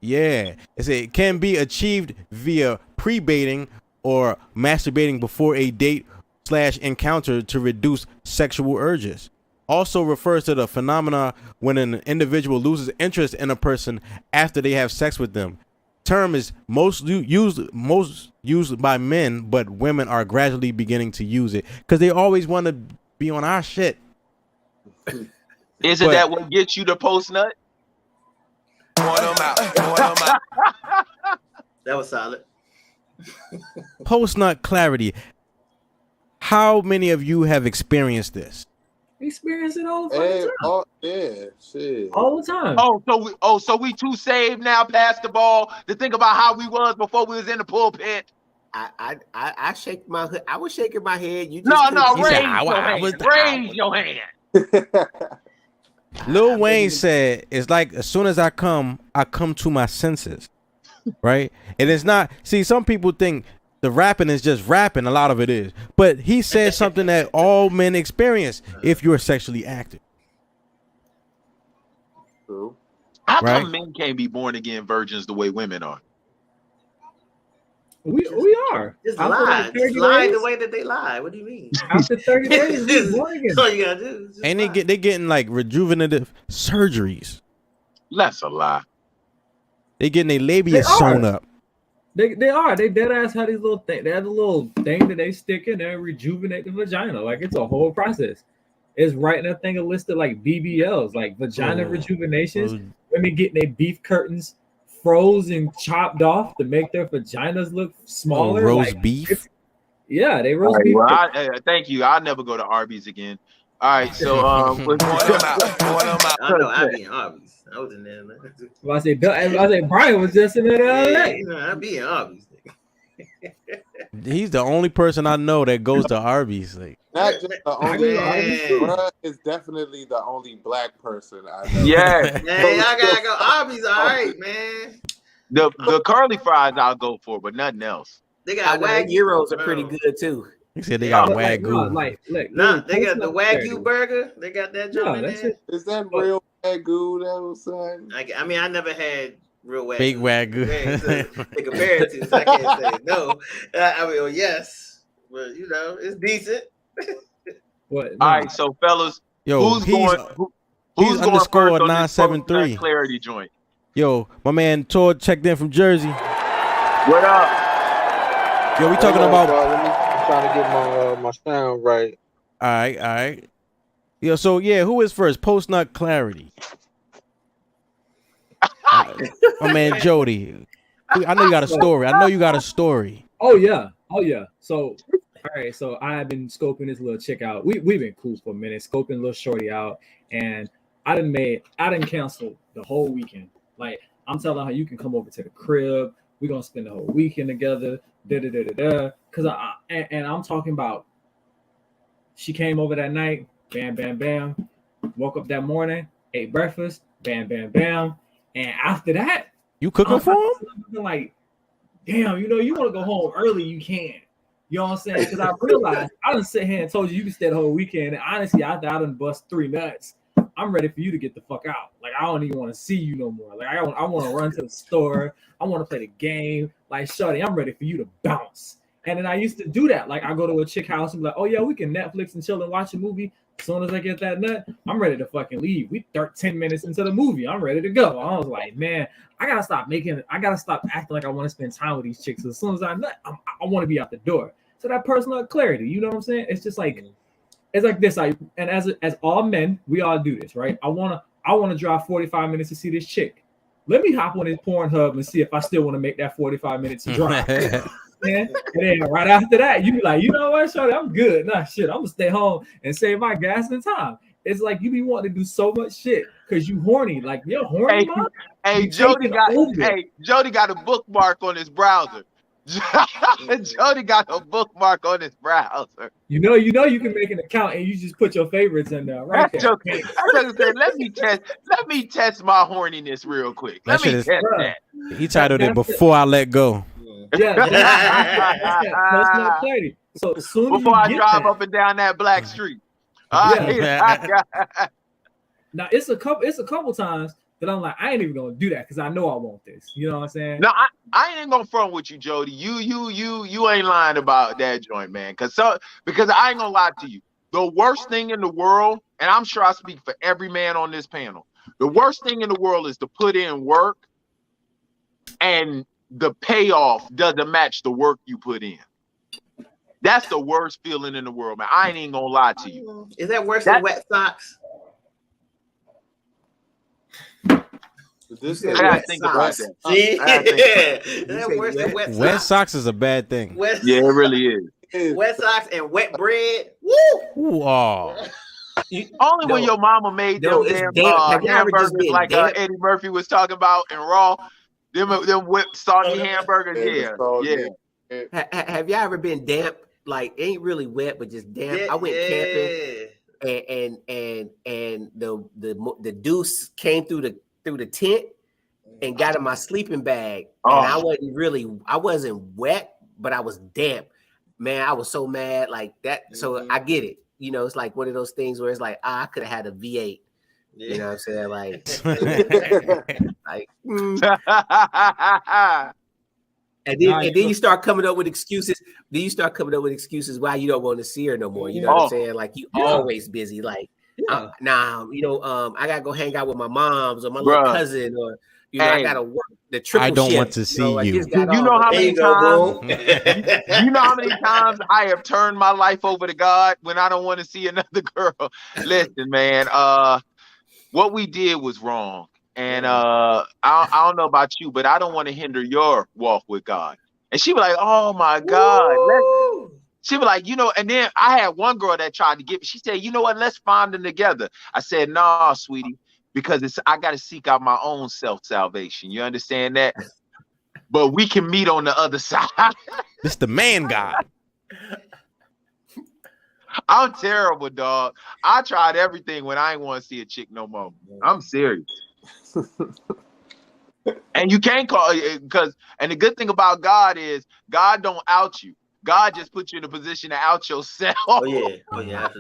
Yeah, it can be achieved via pre-baiting or masturbating before a date/encounter to reduce sexual urges. Also refers to the phenomena when an individual loses interest in a person after they have sex with them. Term is most used by men, but women are gradually beginning to use it because they always want to be on our shit. Isn't that what gets you to post nut? That was solid. Post nut clarity. How many of you have experienced this? Experience it all the time. Shit. All the time. So we too saved now, past the ball, to think about how we was before we was in the pulpit. I shake my head. I was shaking my head. You just raise your hand. Lil Wayne said, "It's like as soon as I come to my senses." Right? And it's not. See, some people think the rapping is just rapping. A lot of it is, but he said something that all men experience if you're sexually active. True. How come men can't be born again virgins the way women are? We are. Just lie. Just lie the way that they lie. What do you mean? After 30 days, we born again. All you gotta do. And they getting like rejuvenative surgeries. That's a lie. They getting their labia sewn up. They are. They dead ass have these little thing. They have a little thing that they stick in there and rejuvenate the vagina. Like, it's a whole process. It's right in that thing listed like BBLs, like vagina rejuvenations. Women getting their beef curtains froze and chopped off to make their vaginas look smaller. Roast beef. Yeah, they roast beef. Well, thank you. I'll never go to Arby's again. All right, so I know I be in Arby's. I was in there. Well, I say Brian was just in there the other day. I be in Arby's. He's the only person I know that goes to Arby's. Like, not just the only Arby's, bruh, is definitely the only black person I know. Yeah. Hey, I gotta go Arby's. All right, man. The curly fries I'll go for, but nothing else. They got Wagyu gyros are pretty good too. He said they got Wagyu. They got the Wagyu burger. They got that joint in there. Is that real Wagyu that was saying? I mean, I never had real Wagyu. Big Wagyu. They compare it to, so I can't say no. I mean, well, yes, but you know, it's decent. What? All right, so fellas, who's going underscore first on 973 clarity joint? Yo, my man Tor checked in from Jersey. What up? Yo, we talking about. I'm trying to get my sound right. All right. Yeah, so yeah, who is first? Post nut clarity. My man Jody. I know you got a story. I know you got a story. Oh yeah. So all right, so I have been scoping this little chick out. We've been cool for a minute, scoping little shorty out, and I didn't cancel the whole weekend. Like I'm telling her, you can come over to the crib. We're gonna spend the whole weekend together. Cause I'm talking about. She came over that night. Bam, bam, bam. Woke up that morning, ate breakfast. Bam, bam, bam. And after that, you cooking for him? Like, damn, you want to go home early, you can. You know what I'm saying? Because I realized I done sit here and told you can stay the whole weekend. And honestly, I done bust 3 nuts. I'm ready for you to get the fuck out. Like, I don't even want to see you no more. Like, I want to run to the store. I want to play the game. Like, shorty, I'm ready for you to bounce. And then I used to do that. Like, I go to a chick house and be like, oh, yeah, we can Netflix and chill and watch a movie. As soon as I get that nut, I'm ready to fucking leave. We 10 minutes into the movie. I'm ready to go. I was like, man, I gotta stop acting like I want to spend time with these chicks. As soon as I nut, I want to be out the door. So that personal clarity, you know what I'm saying? It's just like, it's like this. And as all men, we all do this, right? I wanna drive 45 minutes to see this chick. Let me hop on this Pornhub and see if I still want to make that 45 minutes to drive. Man. And then right after that, you be like, you know what, shorty, I'm good. Nah, shit, I'm gonna stay home and save my gas and time. It's like you be wanting to do so much shit because you horny. Like you're horny, man. Hey, Jody got a bookmark on his browser. Jody got a bookmark on his browser. You know you can make an account and you just put your favorites in there, right? Let me test my horniness real quick. Let me test that. He titled it "Before I Let Go." Yeah, so as soon as before I drive up and down that black street. Now it's a couple times that I'm like, I ain't even gonna do that because I know I want this. You know what I'm saying? No, I ain't gonna front with you, Jody. You ain't lying about that joint, man. Because I ain't gonna lie to you. The worst thing in the world, and I'm sure I speak for every man on this panel, the worst thing in the world is to put in work and the payoff doesn't match the work you put in. That's the worst feeling in the world, man. I ain't even gonna lie to you. Is that worse than wet socks? I gotta think about that. Wet socks is a bad thing. Yeah, it really is. Wet socks and wet bread. Woo! Ooh, oh. Only when your mama made them damn hamburgers like Eddie Murphy was talking about in Raw. Them wet soggy hamburgers. Yeah. Have y'all ever been damp? Like ain't really wet, but just damp. I went camping, and the deuce came through the tent and got in my sleeping bag, and I wasn't wet, but I was damp. Man, I was so mad like that. So I get it. You know, it's like one of those things where it's like I could have had a V8. Yeah. You know what I'm saying? Like, And then you start coming up with excuses. Then you start coming up with excuses why you don't want to see her no more. You know what I'm saying? Like you always busy. Like, I gotta go hang out with my moms or my little cousin, or I gotta work the triple shift. I don't want to see you. You know how many times? You know how many times I have turned my life over to God when I don't want to see another girl. Listen, man. What we did was wrong. And I don't know about you, but I don't want to hinder your walk with God. And she was like, oh my God. She was like, and then I had one girl that tried to get me. She said, you know what? Let's find them together. I said, nah, sweetie, because I got to seek out my own self-salvation. You understand that? But we can meet on the other side. This the man God. I'm terrible, dog. I tried everything when I ain't want to see a chick no more. I'm serious. And you can't call it and the good thing about God is God don't out you. God just puts you in a position to out yourself. Oh yeah,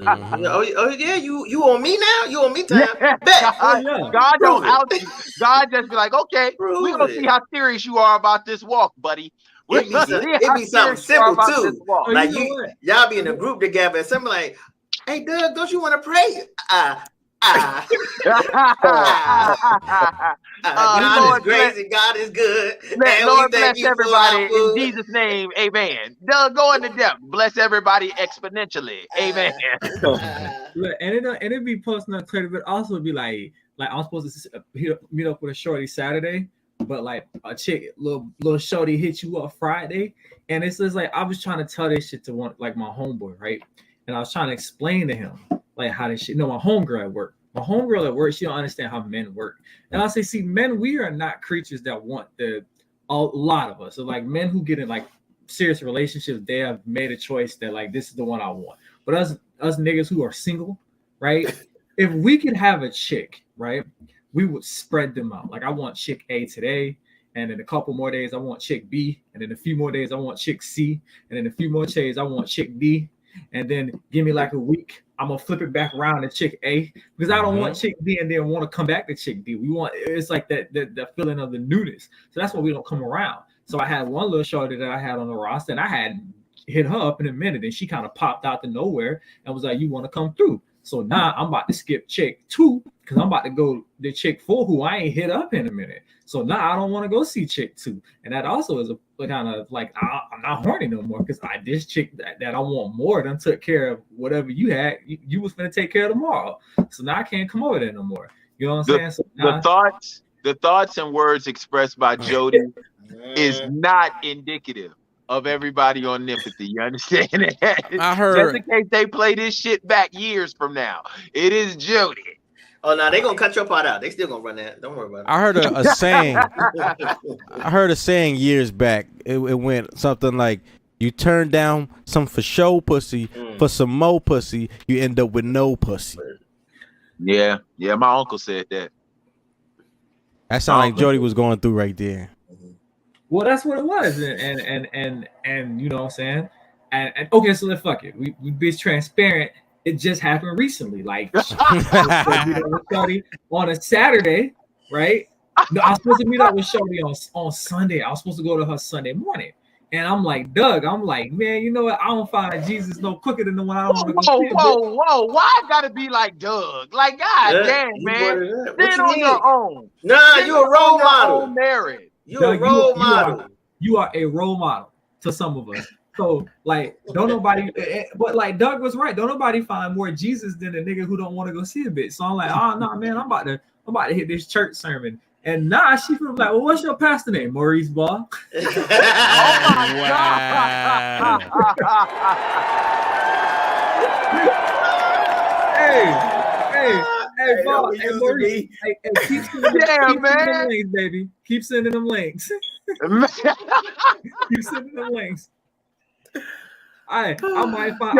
absolutely. You on me now? You on me time? God don't out you. God just be like, okay, we're gonna see how serious you are about this walk, buddy. It be something simple too. Like y'all be in a group together and something like, hey Doug, don't you want to pray? God Lord is great and God is good. bless, And Lord we bless thank you for everybody our in food. Jesus' name. Amen. Go into depth. Bless everybody exponentially. Amen. Look, and it'd be posting on Twitter, but also be like I'm supposed to meet up with a shorty Saturday, but like a chick, little shorty hit you up Friday, and it's just like I was trying to tell this shit to one like my homeboy, right? And I was trying to explain to him like how this shit. No, my homegirl at work. My homegirl at work, she don't understand how men work. And I say, see, men, we are not creatures that want a lot of us. So like men who get in like serious relationships, they have made a choice that like this is the one I want. But us niggas who are single, right? If we could have a chick, right, we would spread them out. Like I want chick A today, and in a couple more days I want chick B, and in a few more days I want chick C, and in a few more days I want chick D, and then give me like a week, I'm gonna flip it back around to chick A because I don't want chick B and then want to come back to chick D. We want it's like that feeling of the newness. So that's why we don't come around. So I had one little shorty that I had on the roster, and I had hit her up in a minute, and she kind of popped out to nowhere and was like, "You want to come through?" So now I'm about to skip chick 2 because I'm about to go to chick 4 who I ain't hit up in a minute. So now I don't want to go see chick 2, and that also is a kind of like I'm not horny no more because this chick that I want more done took care of whatever you had. You was gonna take care of tomorrow, so now I can't come over there no more. You know what I'm saying? So now, the thoughts and words expressed by Jody is not indicative of everybody on NEMPATHY. You understand that? I heard. Just in case they play this shit back years from now, it is Jody. Oh no, they gonna cut your part out. They still gonna run that. Don't worry about it. I heard a saying. I heard a saying years back. It went something like, "You turn down some for show pussy for some more pussy, you end up with no pussy." Yeah, my uncle said that. That sounded like Jody was going through right there. Well, that's what it was, and you know what I'm saying. And okay, so then fuck it. We be transparent. It just happened recently, like on a Saturday, right? No, I was supposed to meet up with Shorty on Sunday. I was supposed to go to her Sunday morning, and I'm like, Doug, I'm like, man, you know what? I don't find Jesus no quicker than the one I don't want to go. Whoa! Why I gotta be like Doug? Like, God damn, man, stand on your own. Nah, you a role model. Married. You a role model. You are a role model to some of us. So like, don't nobody, but like Doug was right. Don't nobody find more Jesus than a nigga who don't want to go see a bitch. So I'm like, oh no, man, I'm about to hit this church sermon. And now she feels like, well, what's your pastor name? Maurice Ball. Oh my God. Hey, Ball, hey, Maurice, hey, keep sending them links, baby. Keep sending them links. Keep sending them links. I might find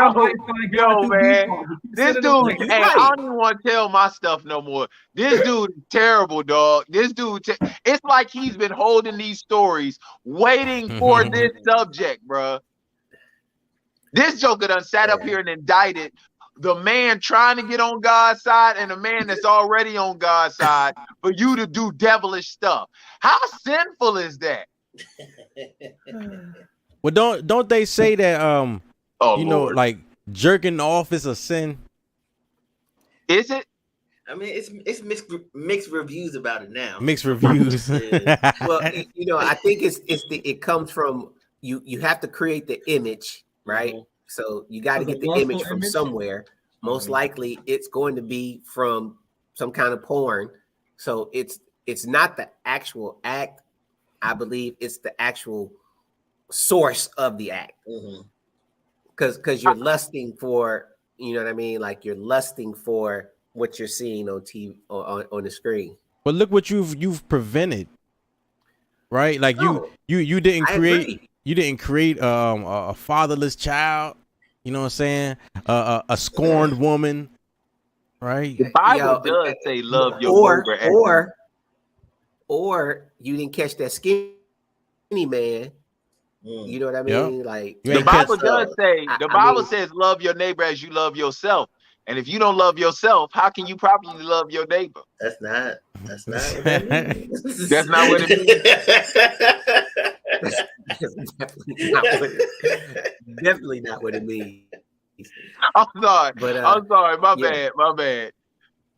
man. This dude, hey, I don't even want to tell my stuff no more. This dude is terrible, dog. This dude, it's like he's been holding these stories, waiting for this subject, bro. This joker done sat up here and indicted the man trying to get on God's side and the man that's already on God's side for you to do devilish stuff. How sinful is that? Well, don't they say that know, like jerking off is a sin? Is it? I mean, it's mixed reviews about it now. Mixed reviews. Well, you know, I think it comes from you have to create the image, right? So you got to get the image from somewhere. Most likely it's going to be from some kind of porn. So it's not the actual act. I believe it's the actual source of the act, because you're lusting for, you know what I mean, like you're lusting for what you're seeing on TV on the screen. But look what you've prevented, right? Like you didn't create a fatherless child, you know what I'm saying, a scorned woman, right? The Bible does say love your neighbor, or you didn't catch that skinny man. You know what I mean? Yep. Like the Bible does say, the Bible says, love your neighbor as you love yourself. And if you don't love yourself, how can you properly love your neighbor? That's not what it means. That's not what it means. Definitely not what it means. I'm sorry. But, I'm sorry. My bad.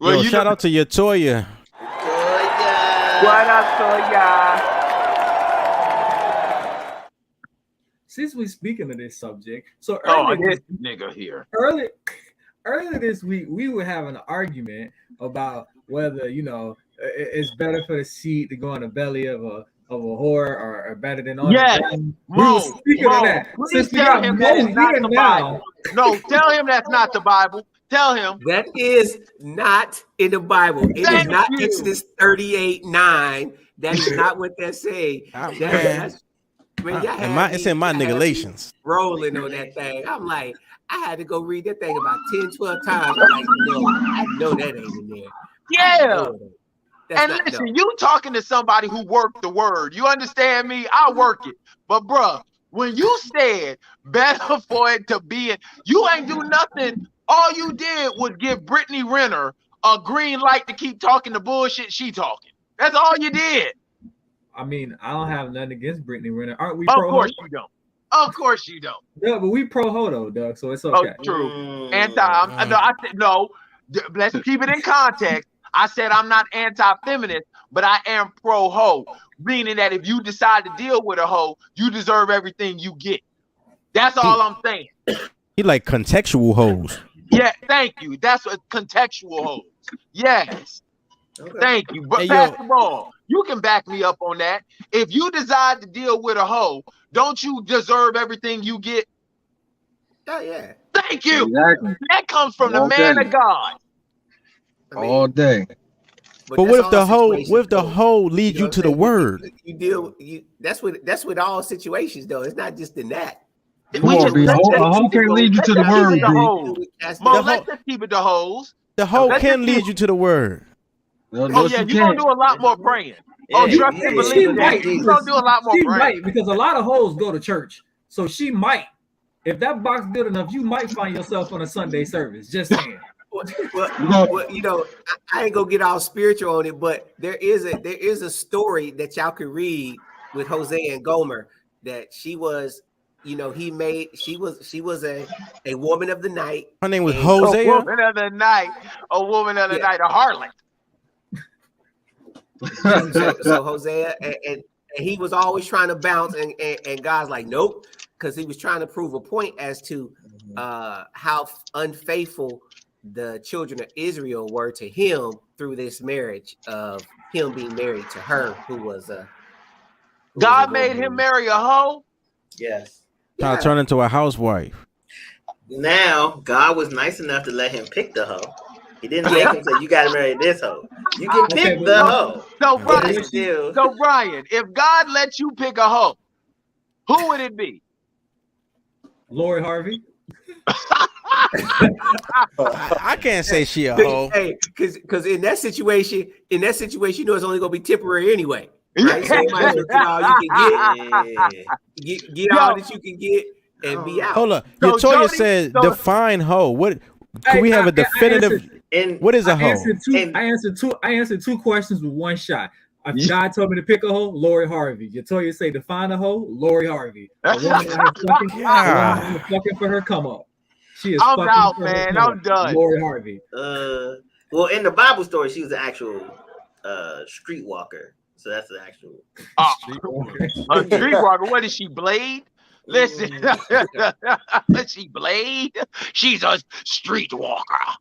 Well, Yo, shout out to your Toya. What up, Toya? Since we speaking of this subject, so this nigga here. Earlier this week, we were having an argument about whether it's better for the seed to go in the belly of a whore or better than on the ground. We were speaking of that. Please tell him that is not the Bible. No, tell him that's not the Bible. Tell him that is not in the Bible. It is not Exodus 38:9. That is not what that say. It's in my nigga rolling on that thing. I'm like, I had to go read that thing about 10, 12 times. I'm like, no, I know that ain't in there. Yeah. And listen, you talking to somebody who worked the word. You understand me? I work it. But bruh, when you said better for it to be in, you ain't do nothing. All you did was give Brittany Renner a green light to keep talking the bullshit she talking. That's all you did. I mean, I don't have nothing against Brittany Renner. Aren't we pro? Of course you don't. Of course you don't. Yeah, but we pro ho though, Doug. So it's okay. Oh, true. No. Let's keep it in context. I said I'm not anti-feminist, but I am pro ho, meaning that if you decide to deal with a hoe, you deserve everything you get. That's all I'm saying. He like contextual hoes. Yeah, thank you. That's what contextual hoes. Yes. Okay. Thank you. But pass the ball. You can back me up on that. If you decide to deal with a hoe, don't you deserve everything you get? Oh, yeah. Thank you. Exactly. That comes from the man of God. All day. But what if the hoe leads you to the word? That's with all situations though. It's not just in that. A hoe can't lead you to the word. Let's keep it the hoes. The hoe can lead you to the word. You're gonna do a lot more praying. Trust and believe that. You're gonna do a lot more praying. Right, because a lot of hoes go to church. So she might, if that box good enough, you might find yourself on a Sunday service. Just saying. Well, I ain't gonna get all spiritual on it, but there is a story that y'all can read with Hosea and Gomer that she was, she was a woman of the night. Her name was Hosea. A woman of the night, a harlot. so Hosea and he was always trying to bounce, and God's like, nope, because he was trying to prove a point as to how unfaithful the children of Israel were to him through this marriage of him being married to her, who was God made him marry a hoe. Yes. Trying to turn into a housewife. Now God was nice enough to let him pick the hoe. He didn't make him say, you got to marry this hoe. You can pick the hoe. So Brian, if God lets you pick a hoe, who would it be? Lori Harvey. I can't say she a hoe. Hey, because in that situation, it's only gonna be temporary anyway. Right? So you might as well get all you can get all that you can get and be out. Hold up. Toya said define hoe. What can we have a definitive? What is a hoe? I answered two questions with one shot. If God told me to pick a hoe, Lori Harvey. Toya say define a hoe, Lori Harvey. A woman fucking for her come up. She is. I'm out, man. I'm done. Lori Harvey. Well, in the Bible story, she was an actual streetwalker. So that's the actual streetwalker. A streetwalker. What is she, Blade? Listen, she Blade. She's a streetwalker.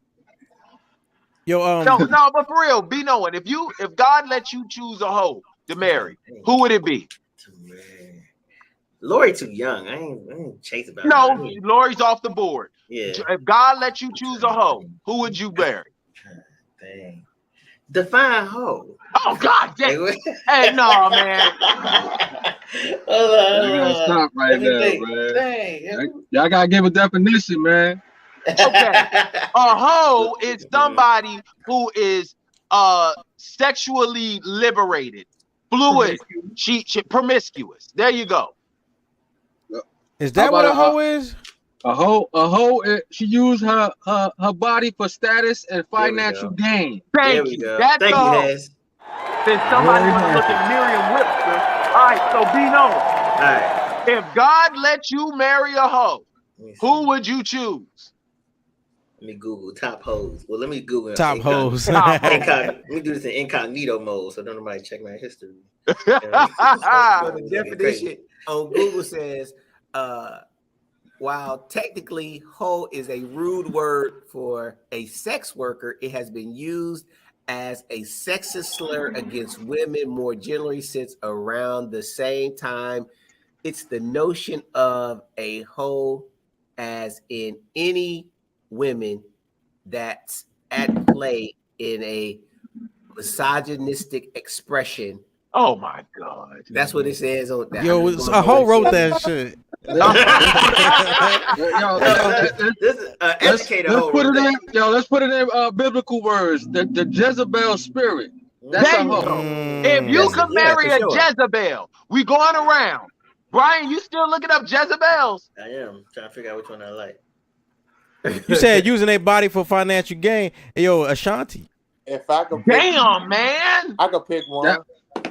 Yo, no, but for real, be knowing if God lets you choose a hoe to marry, who would it be? Lori too young. I ain't chase about. No, Lori's off the board. Yeah. If God lets you choose a hoe, who would you marry? Dang. Define hoe. Oh God damn. Hey, no, man. Hold on. Stop right there, man. Y'all gotta give a definition, man. Okay. A hoe is somebody who is sexually liberated, fluid, she promiscuous. There you go. Is that what a hoe is? A hoe. She used her body for status and financial gain. Thank you. That's a hoe. Then somebody want to look at Miriam Webster. All right, so be known. All right. If God let you marry a hoe, who would you choose? Let me Google top hoes. Well, let me Google Top hoes. Let me do this in incognito mode so don't nobody check my history. So the definition on Google says, while technically hoe is a rude word for a sex worker, it has been used as a sexist slur against women more generally since around the same time. It's the notion of a hoe as in any women that's at play in a misogynistic expression. Oh my God. That's what it says on that. Yo, a hoe wrote that shit. Let's put it in biblical words. The Jezebel spirit. That's a hoe. If you could marry a Jezebel, we going around. Brian, you still looking up Jezebels? I am trying to figure out which one I like. You said using their body for financial gain. Hey, yo, Ashanti. If I could Damn, man. I could pick one.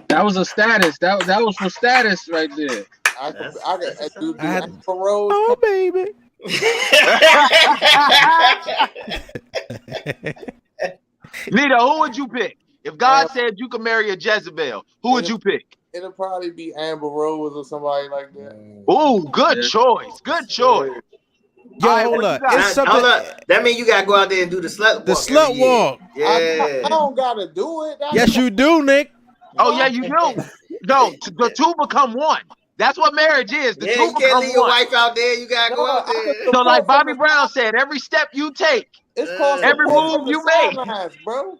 That was a status. That was for status right there. I could do Rose. Oh, baby. Nita, who would you pick? If God said you could marry a Jezebel, who would you pick? It'll probably be Amber Rose or somebody like that. Oh, good choice. Good choice. Yo, hold up. It's something. Hold up. That means you gotta go out there and do the slut walk. The slut walk. Yeah. I don't gotta do it. Yes, you do, Nick. Oh, yeah, you do. No, the two become one. That's what marriage is. The two you can't become leave your one. wife out there. You gotta go out there. So, like Bobby Brown said, every step you take, it's called every move you make, bro.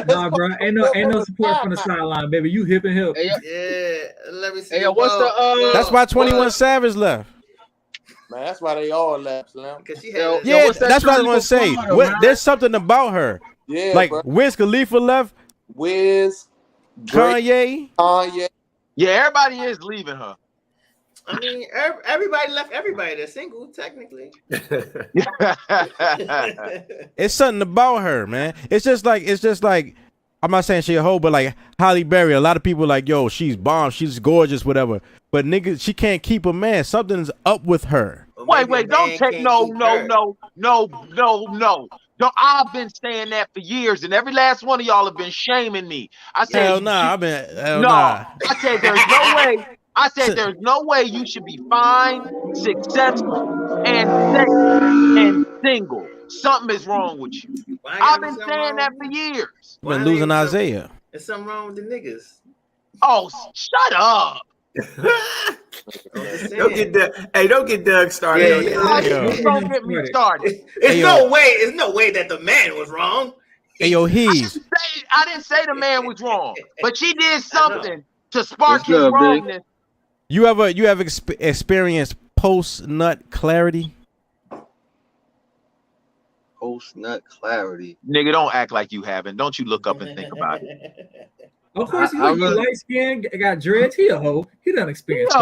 Nah, bro, ain't no support from the sideline, baby. You hip and hip. Yeah, let me see. Hey, what's the That's why 21 Savage left. Man, that's why they all left, Slim. Yeah, that's what I was gonna say. There's something about her. Yeah, like bro. Wiz Khalifa left. Wiz, Kanye. Yeah, everybody is leaving her. I mean, everybody left. Everybody that's single, technically. It's something about her, man. It's just like I'm not saying she a hoe, but like Halle Berry, a lot of people like, yo, she's bomb, she's gorgeous, whatever. But nigga, she can't keep a man. Something's up with her. Wait, don't take no. I've been saying that for years, and every last one of y'all have been shaming me. I said, hell nah. I said there's no way. I said there's no way you should be fine, successful, and sexy and single. Something is wrong with you. I've been saying that for years. Been losing Isaiah. There's something wrong with the niggas. Oh, shut up. Don't get Doug started. Don't get me started. There's no way that the man was wrong. Hey, yo, Heaves. I didn't say the man was wrong, but she did something to spark his wrongness. You ever experienced post-nut clarity? Post-nut clarity. Nigga, don't act like you haven't. Don't you look up and think about it. Of course, he's light skin, got dreads. He a hoe. He done experience.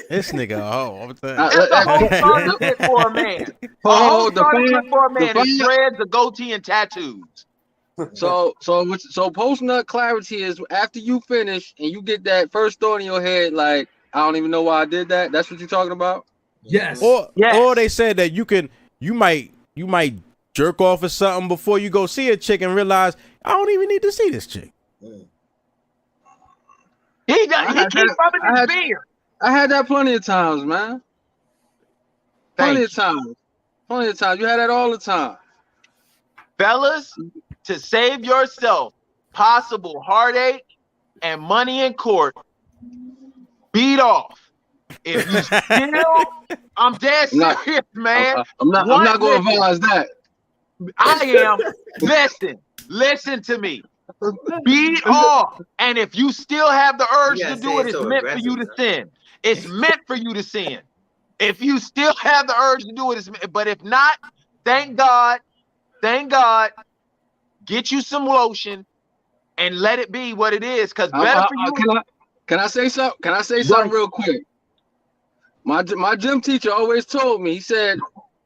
This nigga a hoe. I'm telling you. That's a whole starter for a man. For a man is dreads, a goatee, and tattoos. So post-nut clarity is after you finish and you get that first thought in your head, like, I don't even know why I did that. That's what you're talking about? Yes. Or they said that you might jerk off or something before you go see a chick and realize I don't even need to see this chick. He keeps rubbing his beard. I had that plenty of times, man. Plenty of times. You had that all the time. Fellas, to save yourself possible heartache and money in court, beat off. If you still, I'm dead serious, man. I'm not going to advise that. I am. Listen to me. Beat off. And if you still have the urge to do it, it's meant for you to sin. It's meant for you to sin. If you still have the urge to do it, but if not, thank God. Get you some lotion and let it be what it is. Because better for you. Can I say something? Can I say something real quick? My gym teacher always told me. He said,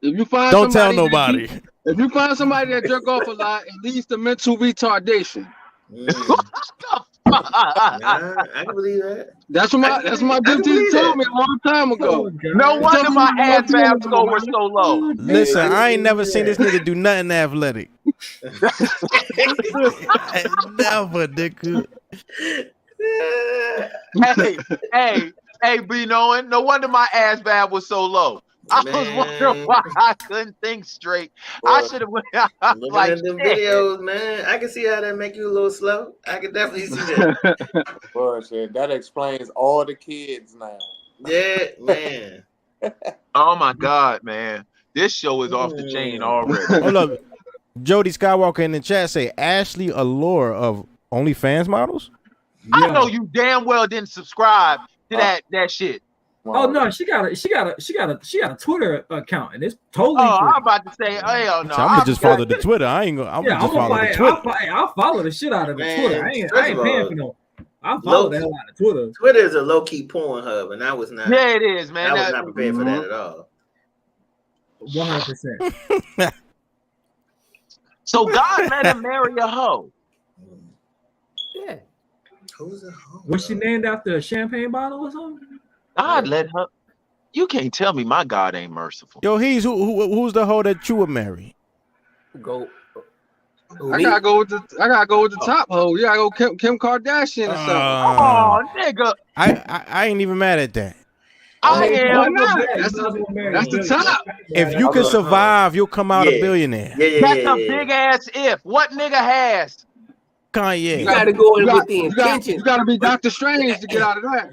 if you find don't tell nobody. If you find somebody that jerk off a lot, it leads to mental retardation. What the I can believe that. That's what my gym teacher told me a long time ago. No He wonder told my me ass my fab team- score was so low. Listen, I ain't never seen this nigga do nothing athletic. Never, nigga. hey, be knowing. No wonder my ass fab was so low. I was wondering why I couldn't think straight. I should have went Looking like at them shit. videos, man. I can see how that make you a little slow. I can definitely see that. Bullshit. That explains all the kids now. Yeah, man. Oh my God, man. This show is off the chain already. Hold up. Jody Skywalker in the chat say Ashley Allure of OnlyFans models. I know you damn well didn't subscribe to that shit. Oh no, she got a Twitter account, and it's totally. Oh, I'm about to say, hell no. So I'm gonna just follow the Twitter. I ain't gonna. I'm gonna just follow the Twitter. I'll follow the shit out of the Man, Twitter. I ain't paying for no. I'll follow Low- the hell out of Twitter. Twitter is a low key porn hub, and I was not. Yeah, it is, man. I was not prepared for that at all. 100%. So God let him marry a hoe. Yeah. Who's a hoe? Was she named after a champagne bottle or something? God let her. You can't tell me my God ain't merciful. Yo, who's the hoe that you would marry? Go. I gotta go with the top hoe. You gotta go Kim Kardashian or something. Oh, nigga. I ain't even mad at that. I Why am. not? That's the top. If you can survive, you'll come out a Yeah. billionaire. That's a big ass if. What nigga has? Kanye. You gotta go in with the You intention. gotta be Dr. Strange to get out of that.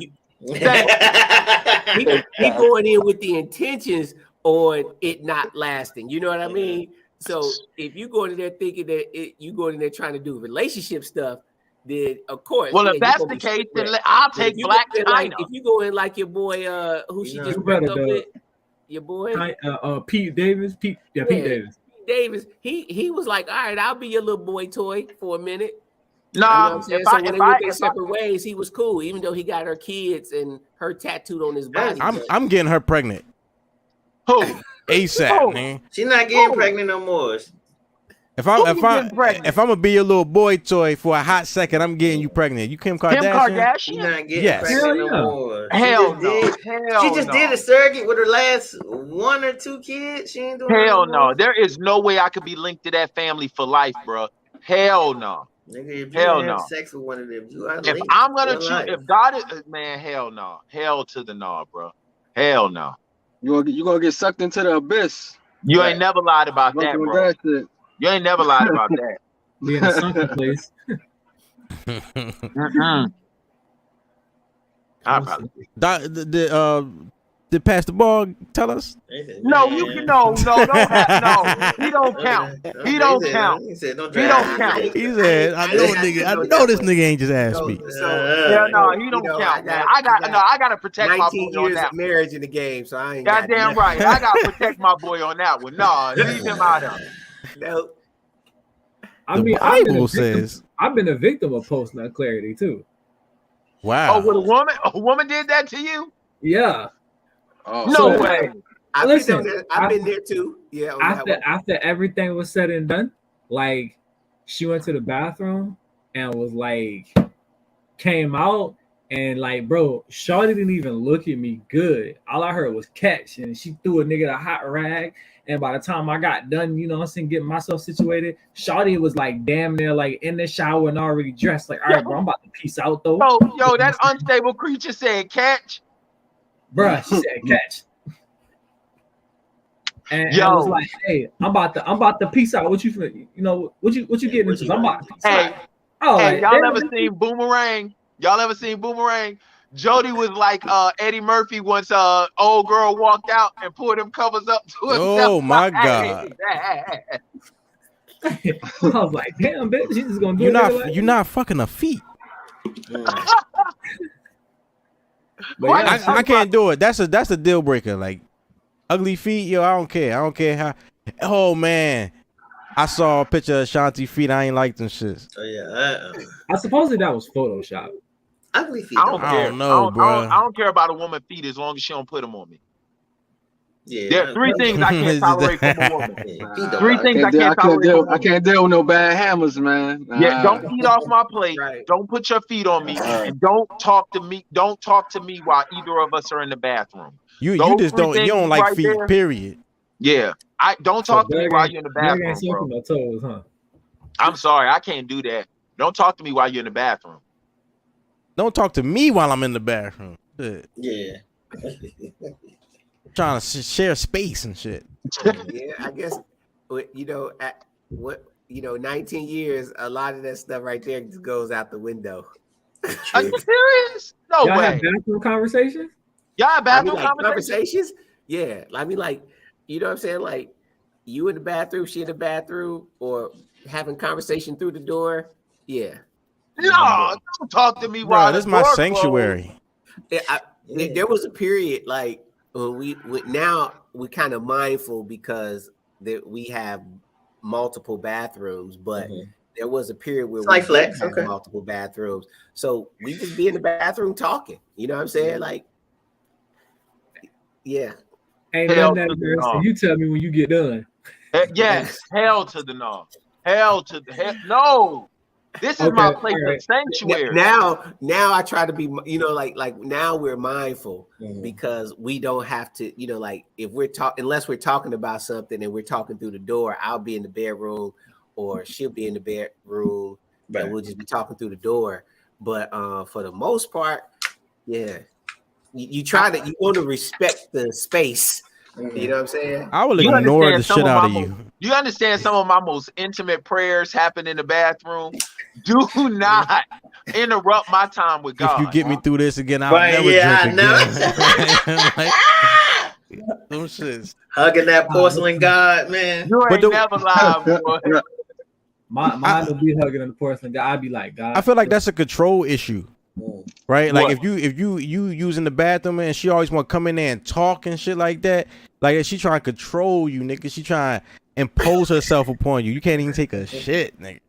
He going in with the intentions on it not lasting. You know what I mean? So if you go in there thinking that you go in there trying to do relationship stuff, then of course. Well, yeah, if you that's gonna the be case, then shipwrecked. I'll But take if you Black go in like, China. if you go in like your boy, who she just broke up with, your boy Pete Davis. Pete Davis. Davis. He was like, all right, I'll be your little boy toy for a minute. Nah, You know what I'm saying? So when they went their separate ways, he was cool, even though he got her kids and her tattooed on his body. I'm getting her pregnant. Who? ASAP, man. She's not getting pregnant no more. If I'm gonna be your little boy toy for a hot second, I'm getting you pregnant. You Kim Kardashian? Kim Kardashian? She's not getting Yes. pregnant no more. Hell no. She just did a surrogate with her last 1 or 2 kids. She ain't doing Hell no. no. There is no way I could be linked to that family for life, bro. Hell no. Nigga, if you Hell have no. sex with one of them, you are If linked I'm gonna for choose, life. if God is, man, hell no. Hell to the no, bro. Hell no. You gonna get sucked into the abyss. You ain't never lied about that, Working with bro. that shit. You ain't never lied about that. Be in a sunken place. I probably. Did Pastor Ball tell us? No, you can no. He don't count. He don't count. He said, He don't count. He said, I know this nigga ain't just asked me. Yeah, no, he don't count, man. I gotta protect my 19 boy on years that of marriage in the game, so I ain't. Goddamn right. I gotta protect my boy on that one. No, leave him out of it. No. I The mean, Bible says. I've been a victim of post nut clarity too. Wow. Oh, with a woman? A woman did that to you? Yeah. Oh, No way. I've Listen, been there too. Yeah. on that one. After everything was said and done, like she went to the bathroom and was like, came out and like, bro, Shawty didn't even look at me good. All I heard was catch, and she threw a nigga a hot rag. And by the time I got done, you know what I'm saying, getting myself situated, Shawty was like damn near like in the shower and already dressed. Like, all right, bro, I'm about to peace out though. Yo, that unstable creature said catch. Bruh, she said catch. And I was like, hey, I'm about to peace out. What you getting into? I'm about to peace out. Hey, y'all ever seen Boomerang? Jody was like Eddie Murphy once old girl walked out and pulled them covers up to himself. Oh my God. I was like, damn, bitch, she's just gonna do it. You're not fucking her feet. I can't do it. That's a deal breaker. Like ugly feet, yo, I don't care. I don't care how. Oh man, I saw a picture of Shanti feet. I ain't like them shits. Oh yeah. I supposedly that was Photoshop. Ugly feet. I don't care. know, bro. I don't care about a woman's feet as long as she don't put them on me. Yeah, There are three things I can't tolerate from a woman. Three things I can't tolerate from a woman. I can't deal with no bad hammers, man. Yeah, don't eat off my plate. Right. Don't put your feet on me, and don't talk to me. Don't talk to me while either of us are in the bathroom. You Those just three don't you things don't like right feet, there. period. Yeah, I don't talk to me while you're in the Doug bathroom, ain't bro. sucking no toes, huh? I'm sorry, I can't do that. Don't talk to me while you're in the bathroom. Don't talk to me while I'm in the bathroom. Shit. Yeah. Trying to share space and shit. Yeah, I guess you know, at what 19 years, a lot of that stuff right there just goes out the window. Are you serious? No Y'all way. have bathroom conversations? Y'all have I mean, bathroom like, conversations? Yeah, I mean, like, you know what I'm saying? Like, you in the bathroom, she in the bathroom, or having conversation through the door. Yeah. No, don't talk to me Bro, while this the is my door sanctuary. Yeah, there was a period like when now we're kind of mindful because we have multiple bathrooms, but there was a period where It's like we flex, didn't have okay. multiple bathrooms, so we just be in the bathroom talking. You know what I'm saying? Like, yeah. Ain't Hell nothing to that the verse. no. You tell me when you get done. Yes, hell to the no. Hell to the hell. No. This is my Okay, place all right. of sanctuary. Now I try to be, like now we're mindful because we don't have to, like if we're talking, unless we're talking about something and we're talking through the door, I'll be in the bedroom or she'll be in the bedroom and we'll just be talking through the door. But for the most part, yeah, you want to respect the space. You know what I'm saying? I will You ignore the understand some shit of out my of most, you. you understand some of my most intimate prayers happen in the bathroom? Do not interrupt my time with God. If you get me through this again, I'll Right, never yeah, drink I again. Like, them shits. Hugging that porcelain god, man. You But ain't never lied, boy. Mine will be hugging the porcelain guy. I'd be like, God. I feel like that's a control issue, right? Like What? if you using the bathroom and she always want to come in there and talk and shit like that, like she trying to control you, nigga. She trying to impose herself upon you. You can't even take a shit, nigga.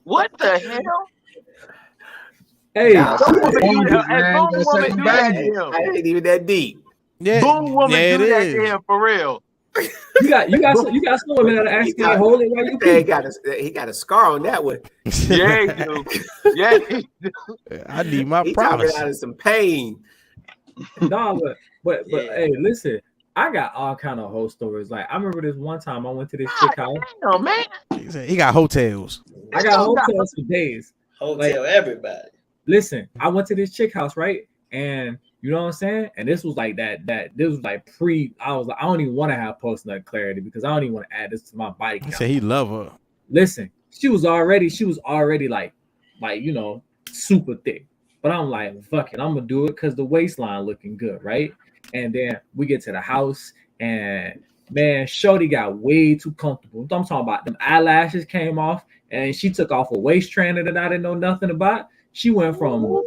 What the hell? Hey, Some woman do that. And boom woman do that to him. I ain't even that deep. Yeah, Boom woman yeah, do it that is. to him for real. you got some women that actually can't hold it while you He pee. got a scar on that one. Yeah, he do. Yeah, he do. I need my He talking privacy. out of some pain. No, but Yeah. hey, listen, I got all kind of whole stories. Like I remember this one time I went to this chick house. Damn, man. He got hotels. I got hotels for days. Hotel everybody. Listen, I went to this chick house, right? And you know what I'm saying? And this was like that this was like I was like, I don't even want to have post-nut clarity because I don't even want to add this to my body He count. said he love her. Listen, she was already like super thick. But I'm like, fuck it, I'm gonna do it because the waistline looking good, right? And then we get to the house and man, Shorty got way too comfortable. I'm talking about them eyelashes came off and she took off a waist trainer that I didn't know nothing about. She went from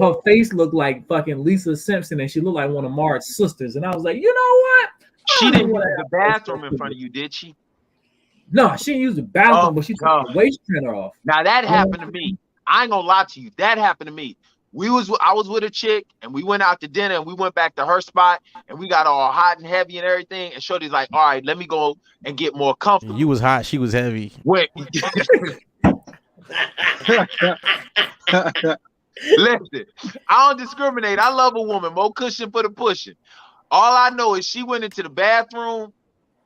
her face looked like fucking Lisa Simpson and she looked like one of Marge's sisters. And I was like, you know what? She didn't use the bathroom in front of you, did she? No, she didn't use the bathroom, but she took God. the waist trainer off. Now that happened to me. I ain't gonna lie to you. That happened to me. I was with a chick and we went out to dinner and we went back to her spot and we got all hot and heavy and everything. And Shorty's like, all right, let me go and get more comfortable. You was hot, she was heavy. Wait. Listen, I don't discriminate. I love a woman. More cushion for the pushing. All I know is she went into the bathroom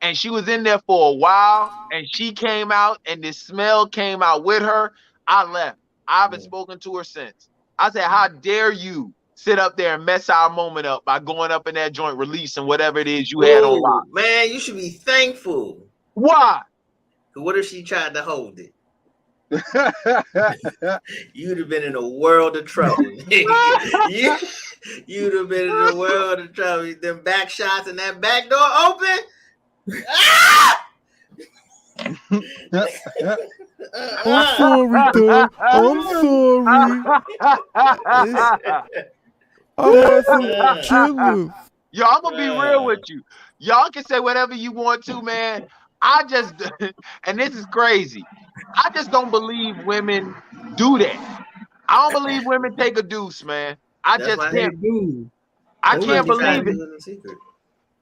and she was in there for a while and she came out and this smell came out with her. I left. I haven't spoken to her since. I said, how dare you sit up there and mess our moment up by going up in that joint releasing whatever it is you had on lock. Man, you should be thankful. Why? What if she tried to hold it? You'd have been in a world of trouble. You'd have been in a world of trouble. Them back shots and that back door open. Ah! I'm sorry, dog. I'm sorry. I had some chillin'. Yo, I'm gonna be real with you. Y'all can say whatever you want to, man. I just, and this is crazy. I just don't believe women do that. I don't believe women take a deuce, man. I just can't. Do. I can't believe it.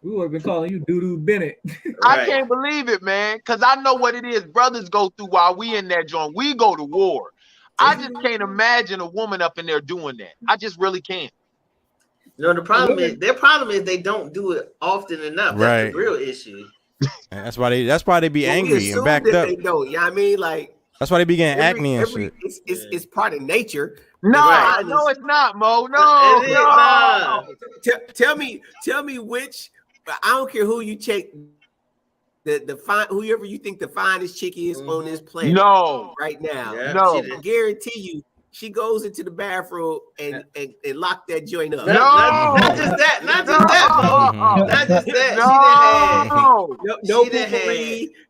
We would have been calling you Doo-Doo Bennett. I can't believe it, man, because I know what it is brothers go through while we in that joint. We go to war. I just can't imagine a woman up in there doing that. I just really can't. No, the problem is their problem is they don't do it often enough. That's the real issue. And that's why they be angry and backed up. They don't. You know what I mean? Like that's why they be getting acne and shit. It's part of nature. No, no, it's not, Mo. No. Tell me which. I don't care who you check. The fine, whoever you think the finest chick is on this planet. No, right now. Yeah, no, I guarantee you. She goes into the bathroom and lock that joint up. Not just that. Not just that, Mo. Not just that.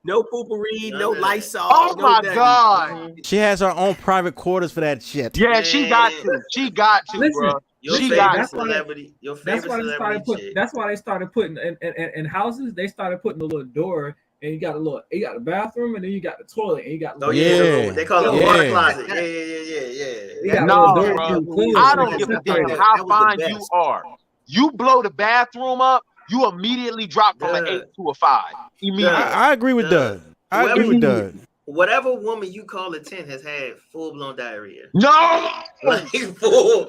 No poopery, no Lysol. Oh my God. She has her own private quarters for that shit. Yeah, she got to. She got to, Listen, bro. She got celebrity. Your favorite celebrity. That's why they started putting in houses. They started putting a little door. And you got a bathroom, and then you got the toilet, and you got they call it a water closet. Yeah. No, bro. I don't give a damn how fine you are. You blow the bathroom up, you immediately drop from an 8 to a 5. Immediately. I agree with Doug. I agree with Doug. Whatever woman you call a 10 has had full-blown diarrhea. No! Like full-blown,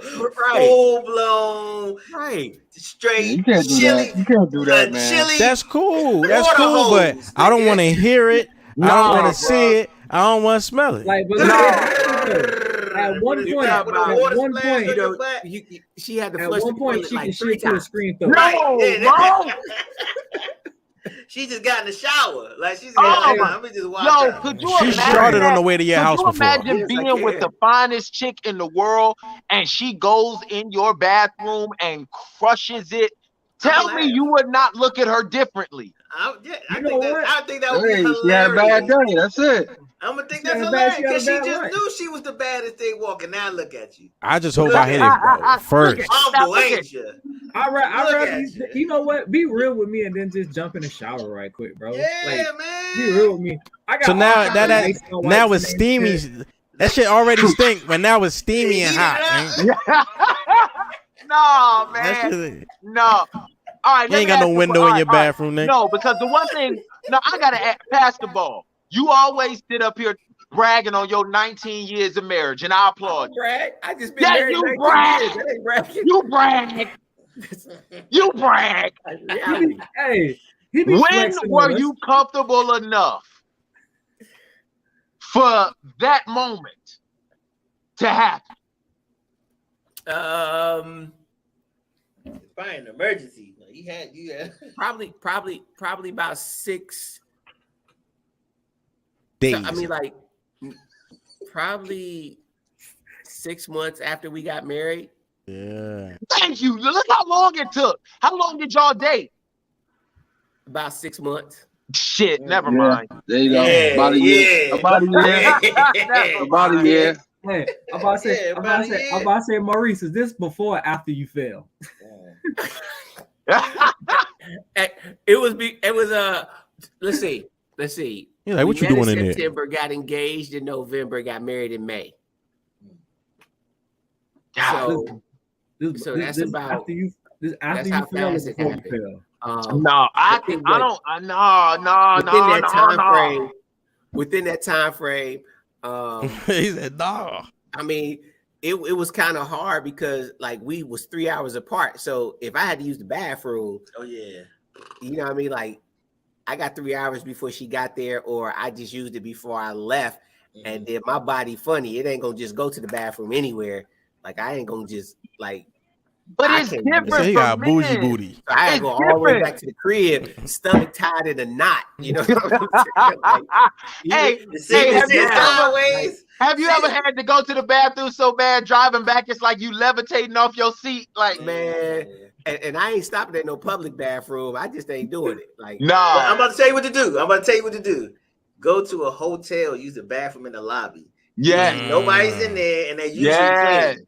straight you can't do chili. That. You can't do that, man. Chili That's cool. That's cool, but I don't want to hear it. I don't want to see it. I don't want to smell it. Like, but at one point, she had to at flush one point, she can shit to the screen through. No. She just got in the shower. Like she's let me just watch out. Could you She started on the way to your house before. Imagine being with the finest chick in the world and she goes in your bathroom and crushes it? Tell me you would not look at her differently. I think that would be hilarious. She had a bad day. That's it. I'm gonna think that's hilarious because she just knew she was the baddest thing walking. Now look at you. I just hope I hit it first. Humble, ain't you? I rather you know what? Be real with me and then just jump in the shower right quick, bro. Yeah, like, man. Be real with me. So now it's steamy. That shit already stink, but now it's steamy and hot. No, man. No. All right, you ain't got no window in your bathroom, nigga. No, because the one thing, I gotta pass the ball. You always sit up here bragging on your 19 years of marriage, and I applaud you. Brag. I just been married. You brag. That ain't bragging. You brag. You brag. Hey, when were you comfortable enough for that moment to happen? Probably an emergency. You had probably about 6 days. I mean, like probably 6 months after we got married. Yeah. Thank you. Look how long it took. How long did y'all date? About 6 months. Shit, never mind. There you go. About a year. About a year. Hey, I'm about to say, Maurice, is this before or after you fail? It was let's see. You're like, what you doing in there? September, got engaged in November, got married in May. So that's about after you that's how fail. fast it happened. Within that time frame, he said, "No." I mean, it was kind of hard because like we was 3 hours apart. So if I had to use the bathroom, you know what I mean? Like I got 3 hours before she got there, or I just used it before I left. And then my body funny, it ain't gonna just go to the bathroom anywhere. Like I ain't gonna just like. But it's different. He got bougie booty. So I had to go all the way back to the crib, stomach tied in a knot. You know. Have you ever had to go to the bathroom so bad driving back? It's like you levitating off your seat, like man. And I ain't stopping at no public bathroom. I just ain't doing it. Like I'm about to tell you what to do. Go to a hotel, use the bathroom in the lobby. Yeah, nobody's in there, and they usually clean.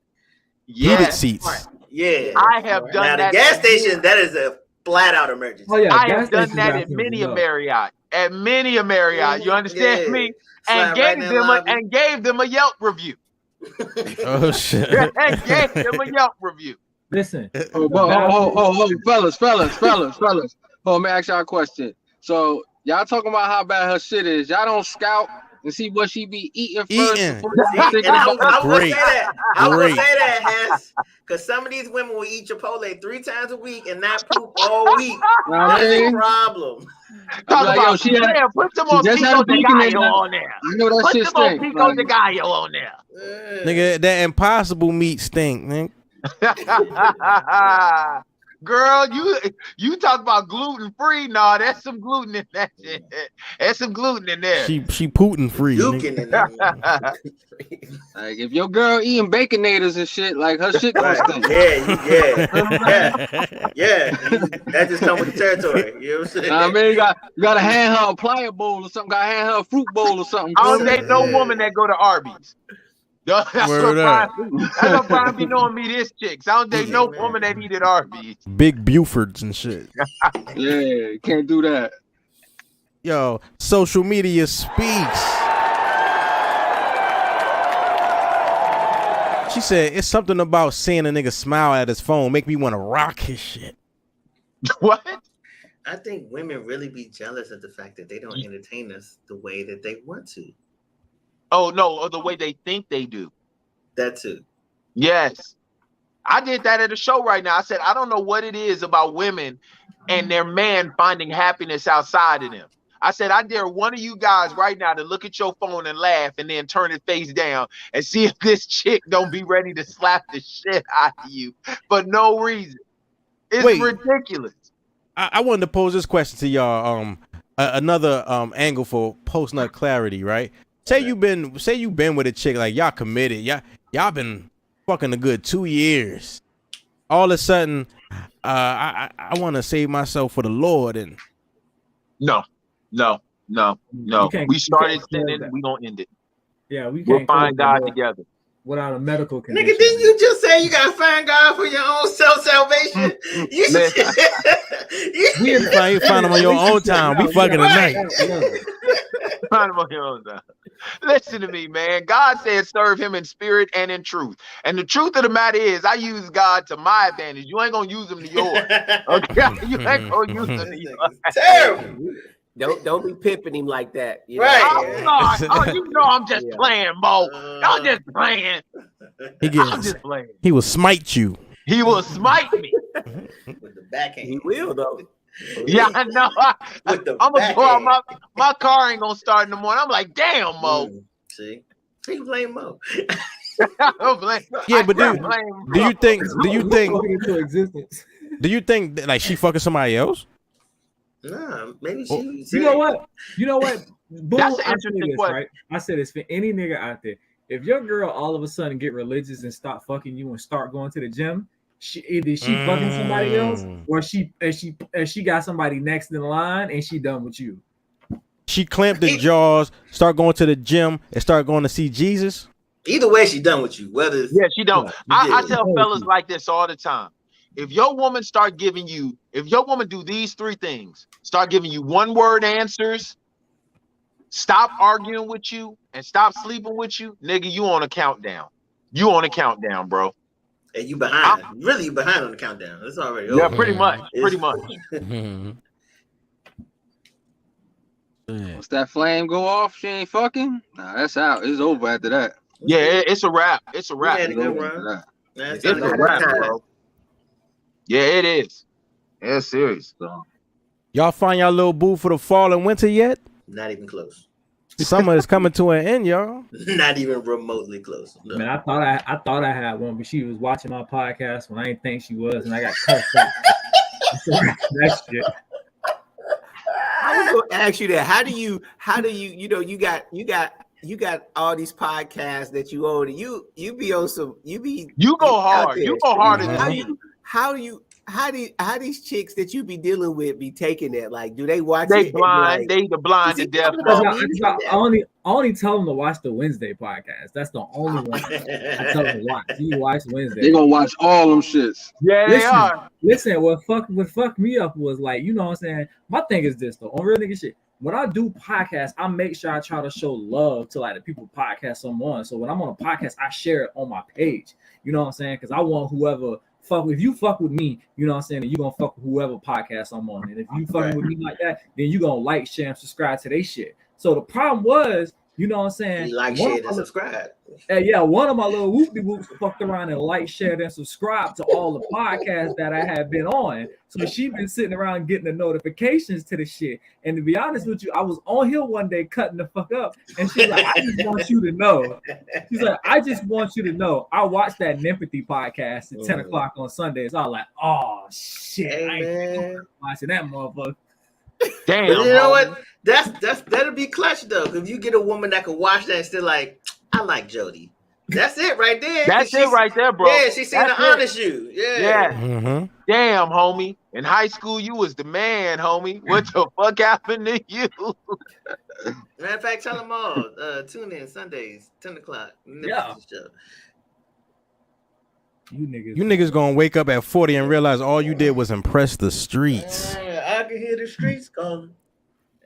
Heated seats. Yeah, I have done that. At the gas station, that is a flat out emergency. Oh, yeah, I have done that at many a Marriott. At many a Marriott, you understand me? And gave them a Yelp review. Oh shit! And gave them a Yelp review. Listen, fellas. Oh, let me ask y'all a question. So y'all talking about how bad her shit is. Y'all don't scout and see what she be eating first Eating. before y'all See, think and I about was gonna say Great. that. I was Great. gonna say that, Hess, because some of these women will eat Chipotle 3 times a week and not poop all week. You know what I That's a mean? problem. I'm Talk like, yo, about, she had yeah, put some she more just had pico a de Baconator. gallo on there. I know that Put shit some more stink. pico Like, de gallo on there. Nigga, that impossible meat stink, nigga. Girl, you talk about gluten free. No, there's some gluten in that shit. There's some gluten in there. She Putin free. Duking in there. like if your girl eating Baconators and shit, like her shit gonna Right. stink. Yeah. That just comes with the territory. You know what I'm saying? I mean, you gotta hand her a plier bowl or something. Gotta hand her a fruit bowl or something. I don't date no woman that go to Arby's. That's Word what Brian be knowing me this chicks. I don't date no woman that eat at Arby's. Big Bufords and shit. Yeah, can't do that. Yo, social media speaks. She said it's something about seeing a nigga smile at his phone make me want to rock his shit. What? I think women really be jealous of the fact that they don't entertain us the way that they want to. Oh no, or the way they think they do. That too. Yes. I did that at a show right now. I said, I don't know what it is about women and their man finding happiness outside of them. I said, I dare one of you guys right now to look at your phone and laugh and then turn it face down and see if this chick don't be ready to slap the shit out of you for no reason. It's ridiculous. I wanted to pose this question to y'all. Another angle for post nut clarity, right? Say you been with a chick, like y'all committed, y'all been fucking a good 2 years. All of a sudden, I want to save myself for the Lord, and no. We started sinning, we gonna end it. Yeah, we'll find God together without a medical condition. Nigga, didn't you just say you gotta find God for your own self-salvation? You find him on your own time. We fucking tonight. Find him on your own time. Listen to me, man. God said serve him in spirit and in truth. And the truth of the matter is, I use God to my advantage. You ain't gonna use him to yours. Okay? You ain't gonna use him to yours. Terrible. Don't be pimping him like that. You right. Know? Oh, you know I'm just playing, Mo. I'm just playing. I'm just playing. He will smite you. He will smite me. With the backhand. He will, though. Yeah, I know. I'm gonna go out. My car ain't gonna start in the morning. I'm like, damn, Mo. See, you blame Mo. Yeah, but do you think that, like, she fucking somebody else? Nah, maybe she. You know what? Boom, that's an interesting question. Right? I said this for any nigga out there. If your girl all of a sudden get religious and stop fucking you and start going to the gym, either she fucking somebody else or she got somebody next in line and she done with you. She clamped the jaws, start going to the gym, and start going to see Jesus. Either way, she done with you. Whether she don't. I tell fellas like this all the time. If your woman do these 3 things, start giving you 1-word answers, stop arguing with you, and stop sleeping with you, nigga, you on a countdown. You on a countdown, bro. And you behind. Really, you behind on the countdown. It's already over. Yeah, pretty much. Once that flame go off, she ain't fucking. Nah, that's out. It's over after that. Yeah, it's a wrap. It's a wrap. It's a wrap, bro. Yeah, it is. It's serious. Y'all find y'all little boo for the fall and winter yet? Not even close. Summer is coming to an end, y'all. Not even remotely close. No. Man, I thought I had one, but she was watching my podcast when I didn't think she was, and I got cussed out. That shit. I was gonna ask you that. How do you you got all these podcasts that you own, and you be on some you go hard. You go harder than me. How these chicks that you be dealing with be taking that? Like, do they watch they it? Blind, they the blind to death. I only tell them to watch the Wednesday podcast. That's the only one I tell them to watch. You watch Wednesday. They gonna watch all them shits. Yeah, they are. Listen, what fucked me up was, like, you know what I'm saying? My thing is this, though, on real nigga shit. When I do podcasts, I make sure I try to show love to, like, the people podcast I'm on. So when I'm on a podcast, I share it on my page. You know what I'm saying? Because I want whoever if you fuck with me, you know what I'm saying, and you gonna fuck with whoever podcast I'm on. And if you fucking with me like that, then you gonna like, share, and subscribe to their shit. So the problem was, you know what I'm saying? You like, share, and subscribe. Yeah, one of my little whoop-de-whoops fucked around and like, shared, and subscribed to all the podcasts that I had been on. So she been sitting around getting the notifications to the shit. And to be honest with you, I was on here one day cutting the fuck up, and she's like, I just want you to know. She's like, I just want you to know. I watched that NEMPATHY podcast at 10 o'clock on Sundays. I was like, oh shit, hey, I ain't watching that motherfucker. Damn. But you know what? That'll be clutch though. Because you get a woman that can watch that and still like, I like Jody. That's it right there. That's it right there, bro. Yeah, she's seen to honest you. Yeah. Mm-hmm. Damn, homie. In high school, you was the man, homie. What the fuck happened to you? Matter of fact, tell them all. Tune in Sundays, 10 o'clock. Yeah. You niggas gonna wake up at 40 and realize all you did was impress the streets. I can hear the streets calling.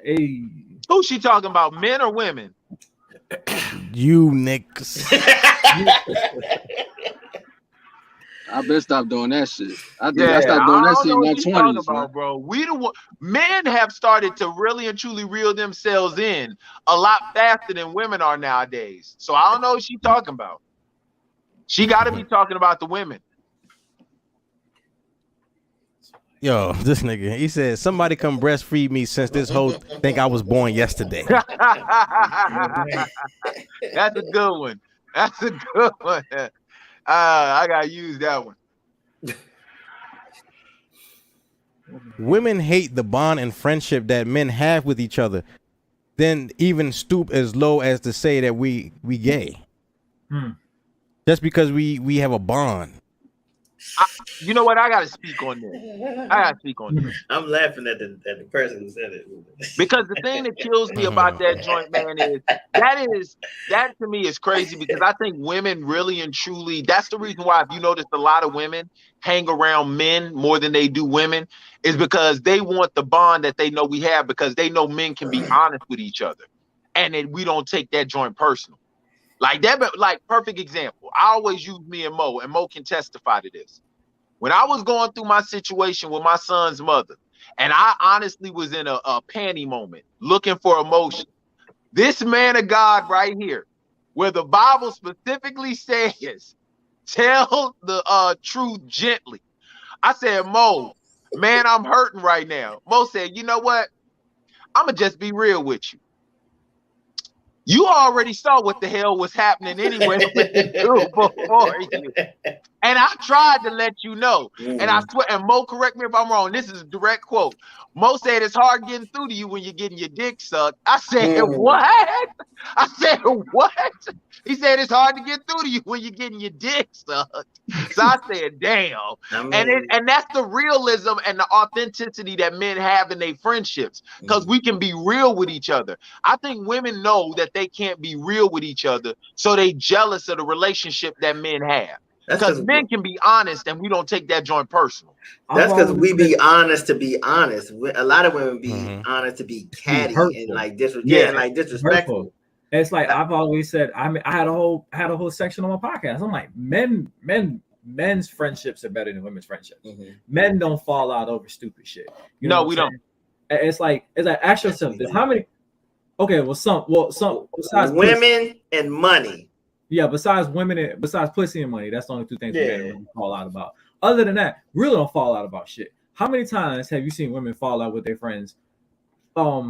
Hey. Who's she talking about, men or women? You niggas. I better stop doing that shit. I stopped doing that shit in my 20s, about, bro. We the men have started to really and truly reel themselves in a lot faster than women are nowadays. So I don't know what she's talking about. She got to be talking about the women. Yo, this nigga, he said, somebody come breastfeed me since this hoe think I was born yesterday. That's a good one. That's a good one. I got to use that one. Women hate the bond and friendship that men have with each other, then even stoop as low as to say that we gay. Just because we have a bond. You know what? I got to speak on this. I'm laughing at the person who said it. Because the thing that kills me about that joint, man, is that to me is crazy, because I think women really and truly, that's the reason why, if you notice, a lot of women hang around men more than they do women, is because they want the bond that they know we have, because they know men can be honest with each other, and then we don't take that joint personal. Like that, like perfect example. I always use me and Mo can testify to this. When I was going through my situation with my son's mother, and I honestly was in a panty moment, looking for emotion, this man of God right here, where the Bible specifically says, tell the truth gently. I said, Mo, man, I'm hurting right now. Mo said, you know what? I'm going to just be real with you. You already saw what the hell was happening anyway before you. And I tried to let you know. And I swear, and Mo, correct me if I'm wrong, this is a direct quote. Mo said it's hard getting through to you when you're getting your dick sucked. I said, what? I said, what? He said it's hard to get through to you when you're getting your dick sucked. So I said, damn. And that's the realism and the authenticity that men have in their friendships, because we can be real with each other. I think women know that they can't be real with each other, so they jealous of the relationship that men have. Because men can be honest, and we don't take that joint personal. That's because we be honest to be honest. A lot of women be honest to be catty and like disrespectful. It's like I've always said. I mean, I had a whole section on my podcast. I'm like, men's friendships are better than women's friendships. Men don't fall out over stupid shit. You know, we don't. It's like ask yourself this: how many? Okay, some besides women and money. Yeah, besides women and besides pussy and money, that's the only two things men fall out about. Other than that, really don't fall out about shit. How many times have you seen women fall out with their friends? I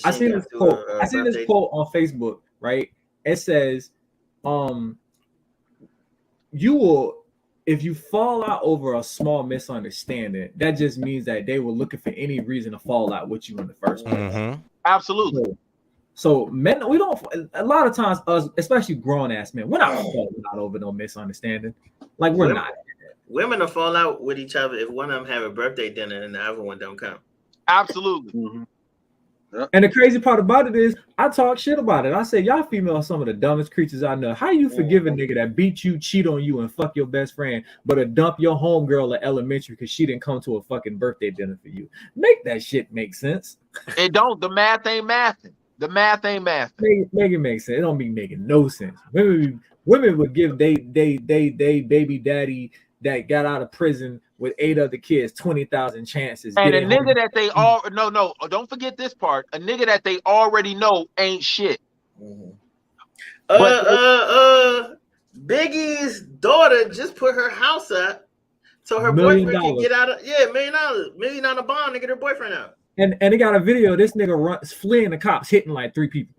seen this quote. I seen this quote on Facebook. Right, it says, "You will, if you fall out over a small misunderstanding, that just means that they were looking for any reason to fall out with you in the first place." Absolutely. So men, we don't. A lot of times, us, especially grown ass men, we're not falling out over no misunderstanding. Like we're not. Women will fall out with each other if one of them have a birthday dinner and the other one don't come. Absolutely. And the crazy part about it is, I talk shit about it. I say, y'all females are some of the dumbest creatures I know. How you forgive a nigga that beat you, cheat on you, and fuck your best friend, but to dump your homegirl at elementary because she didn't come to a fucking birthday dinner for you? Make that shit make sense. It don't. The math ain't mathing. The math ain't mathing. Make it make sense. It don't be making no sense. Women would give they baby daddy that got out of prison with 8 other kids, 20,000 chances. And a Get nigga that they all no, don't forget this part. A nigga that they already know ain't shit. Biggie's daughter just put her house up so her $1 million. boyfriend can get out of $1 million, $1 million bond to get her boyfriend out. And they got a video of this nigga fleeing the cops, hitting like 3 people.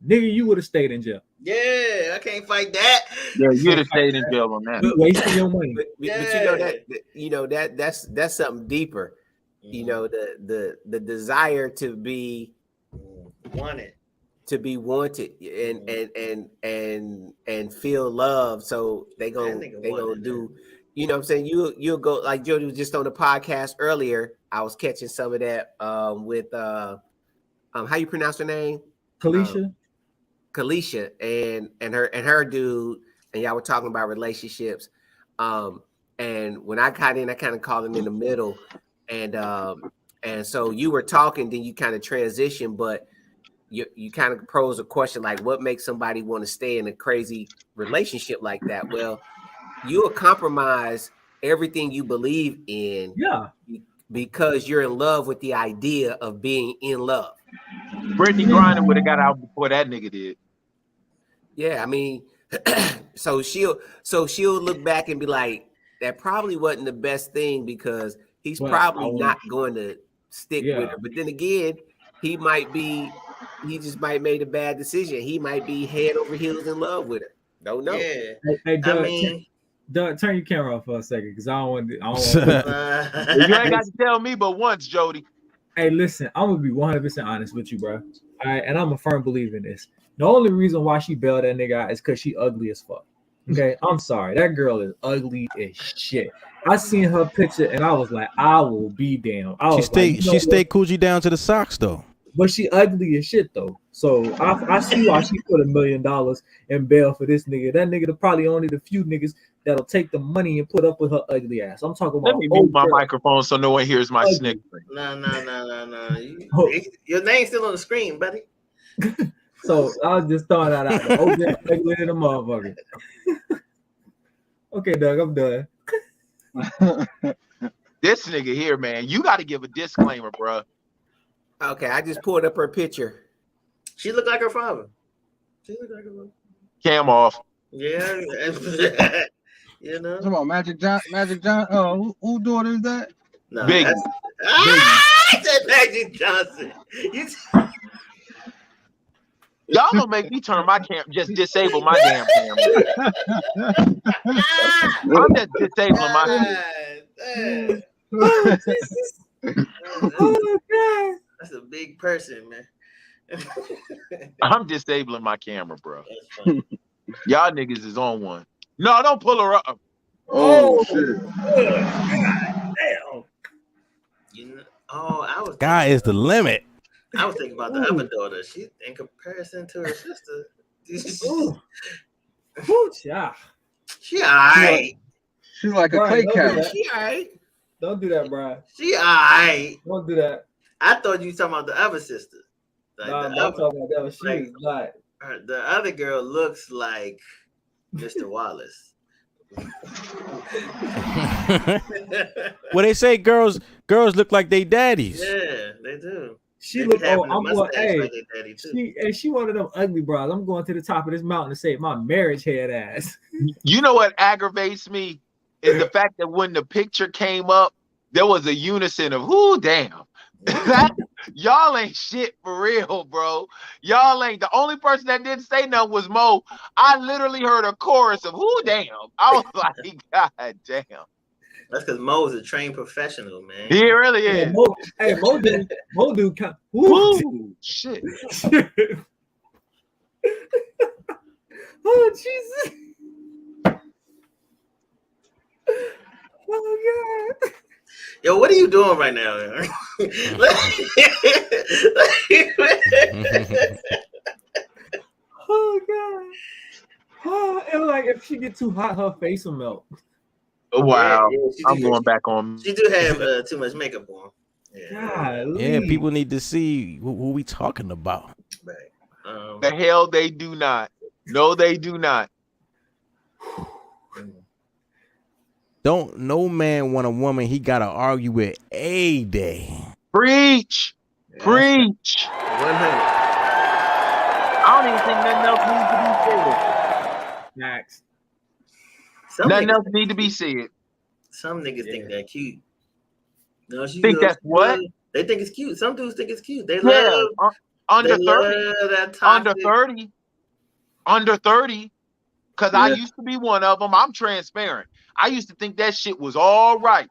Nigga, you would have stayed in jail. Yeah, I can't fight that. Yeah, you'd have stayed in jail on that. Wasting your money. But you know that's something deeper. You know, the desire to be wanted, and feel love. So they gonna do. You know what I'm saying? You'll go, like Jody was just on the podcast earlier. I was catching some of that with how you pronounce her name? Kalisha. Kalisha and her dude, and y'all were talking about relationships. And when I got in, I kind of called him in the middle. And so you were talking, then you kind of transitioned, but you kind of posed a question like, what makes somebody want to stay in a crazy relationship like that? Well, you'll compromise everything you believe in, because you're in love with the idea of being in love. Brittany Griner would have got out before that nigga did. Yeah, I mean, so she'll look back and be like, that probably wasn't the best thing, because he's probably not going to stick with her. But then again, he just might made a bad decision. He might be head over heels in love with her. Don't know. Yeah. Hey, Doug, turn your camera off for a second, because I don't want. You ain't got to tell me but once, Jody. Hey, listen, I'm gonna be 100% honest with you, bro. All right, and I'm a firm believer in this. The only reason why she bailed that nigga out is because she ugly as fuck. Okay, I'm sorry, that girl is ugly as shit. I seen her picture and I was like, I will be damned. She stayed coochie down to the socks though. But she ugly as shit though. So I see why she put $1 million in bail for this nigga. That nigga probably only the few niggas that'll take the money and put up with her ugly ass. I'm talking about. Let me mute my microphone so no one hears my snicker. No. Your name's still on the screen, buddy. So I was just throwing that out there. OJ ugly than a motherfucker. Okay, Doug, I'm done. This nigga here, man, you got to give a disclaimer, bro. Okay, I just pulled up her picture. She looked like her father. Cam off. Yeah. You know. Come on, Magic John. Who daughter is that? No, Biggie. I said Magic Johnson. Y'all gonna make me turn my camera, just disable my damn camera. I'm just disabling my camera. Oh, God. That's a big person, man. I'm disabling my camera, bro. Y'all niggas is on one. No, don't pull her up. Oh shit. Damn. You know, I was. Guy is the limit. I was thinking about the other daughter. She, in comparison to her sister, she alright. She's like a clay cat. She alright. Don't do that, Brian. She alright. Don't do that. I thought you were talking about the other sister. Like I'm talking about that. She is not. The other girl looks like Mr. Wallace. Well, they say girls look like they daddies. Yeah, they do. She look. Oh, I'm going. Hey, she one of them ugly bras. I'm going to the top of this mountain to save my marriage head ass. You know what aggravates me is the fact that when the picture came up, there was a unison of "Whoo, damn." Y'all ain't shit for real, bro. Y'all ain't. The only person that didn't say nothing was Mo. I literally heard a chorus of "Whoo, damn." I was like, God damn. That's because Mo's a trained professional, man. He really is. Yeah, Mo do. Woo, shit. Oh Jesus. Oh God. Yo, what are you doing right now? Oh God. Oh, and like if she get too hot, her face will melt. Oh, wow. Yeah, I'm going back on. She do have too much makeup on. Yeah, people need to see who we talking about. Right. The hell they do not. No, they do not. Don't no man want a woman he gotta argue with a day. Preach. Yeah, Preach. 100. I don't even think nothing else needs to be said. Max. Some Nothing niggas, else need to be said. some niggas think Yeah. they're cute. No, Think that's what? They think it's cute. Some dudes think it's cute. They Yeah, love under they 30. love that Under toxic. 30. Under 30. Because I Yeah. used to be one of them. I'm transparent. I used to think that shit was all right.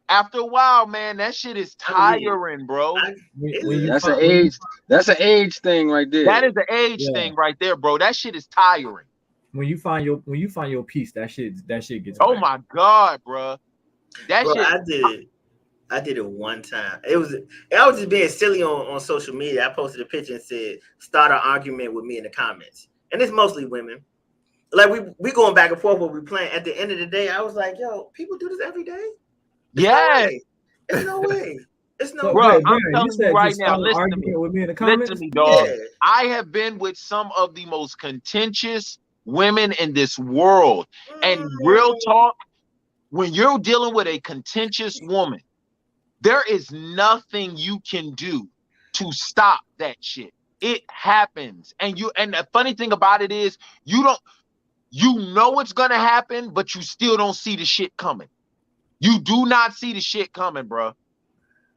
After a while, man, that shit is tiring, bro. When you That's find, an age. That's an age thing right there. That is an age Yeah. thing right there, bro. That shit is tiring. when you find your piece, that shit gets. Oh whack. my God, bro. That Bro, shit. I did it one time. I was just being silly on social media. I posted a picture and said, "Start an argument with me in the comments," and it's mostly women. Like we going back and forth, what we playing. At the end of the day, I was like, "Yo, people do this every day." Yes. There's no way. It's no So, Bro, way. wait, I'm Brian, telling you said you right just now, start an listen to argument me. with me in the comments. Listen to me, dog. Yeah. I have been with some of the most contentious women in this world. And real talk, when you're dealing with a contentious woman, there is nothing you can do to stop that shit. It happens. And the funny thing about it is you know it's gonna happen, but you still don't see the shit coming. You do not see the shit coming, bro.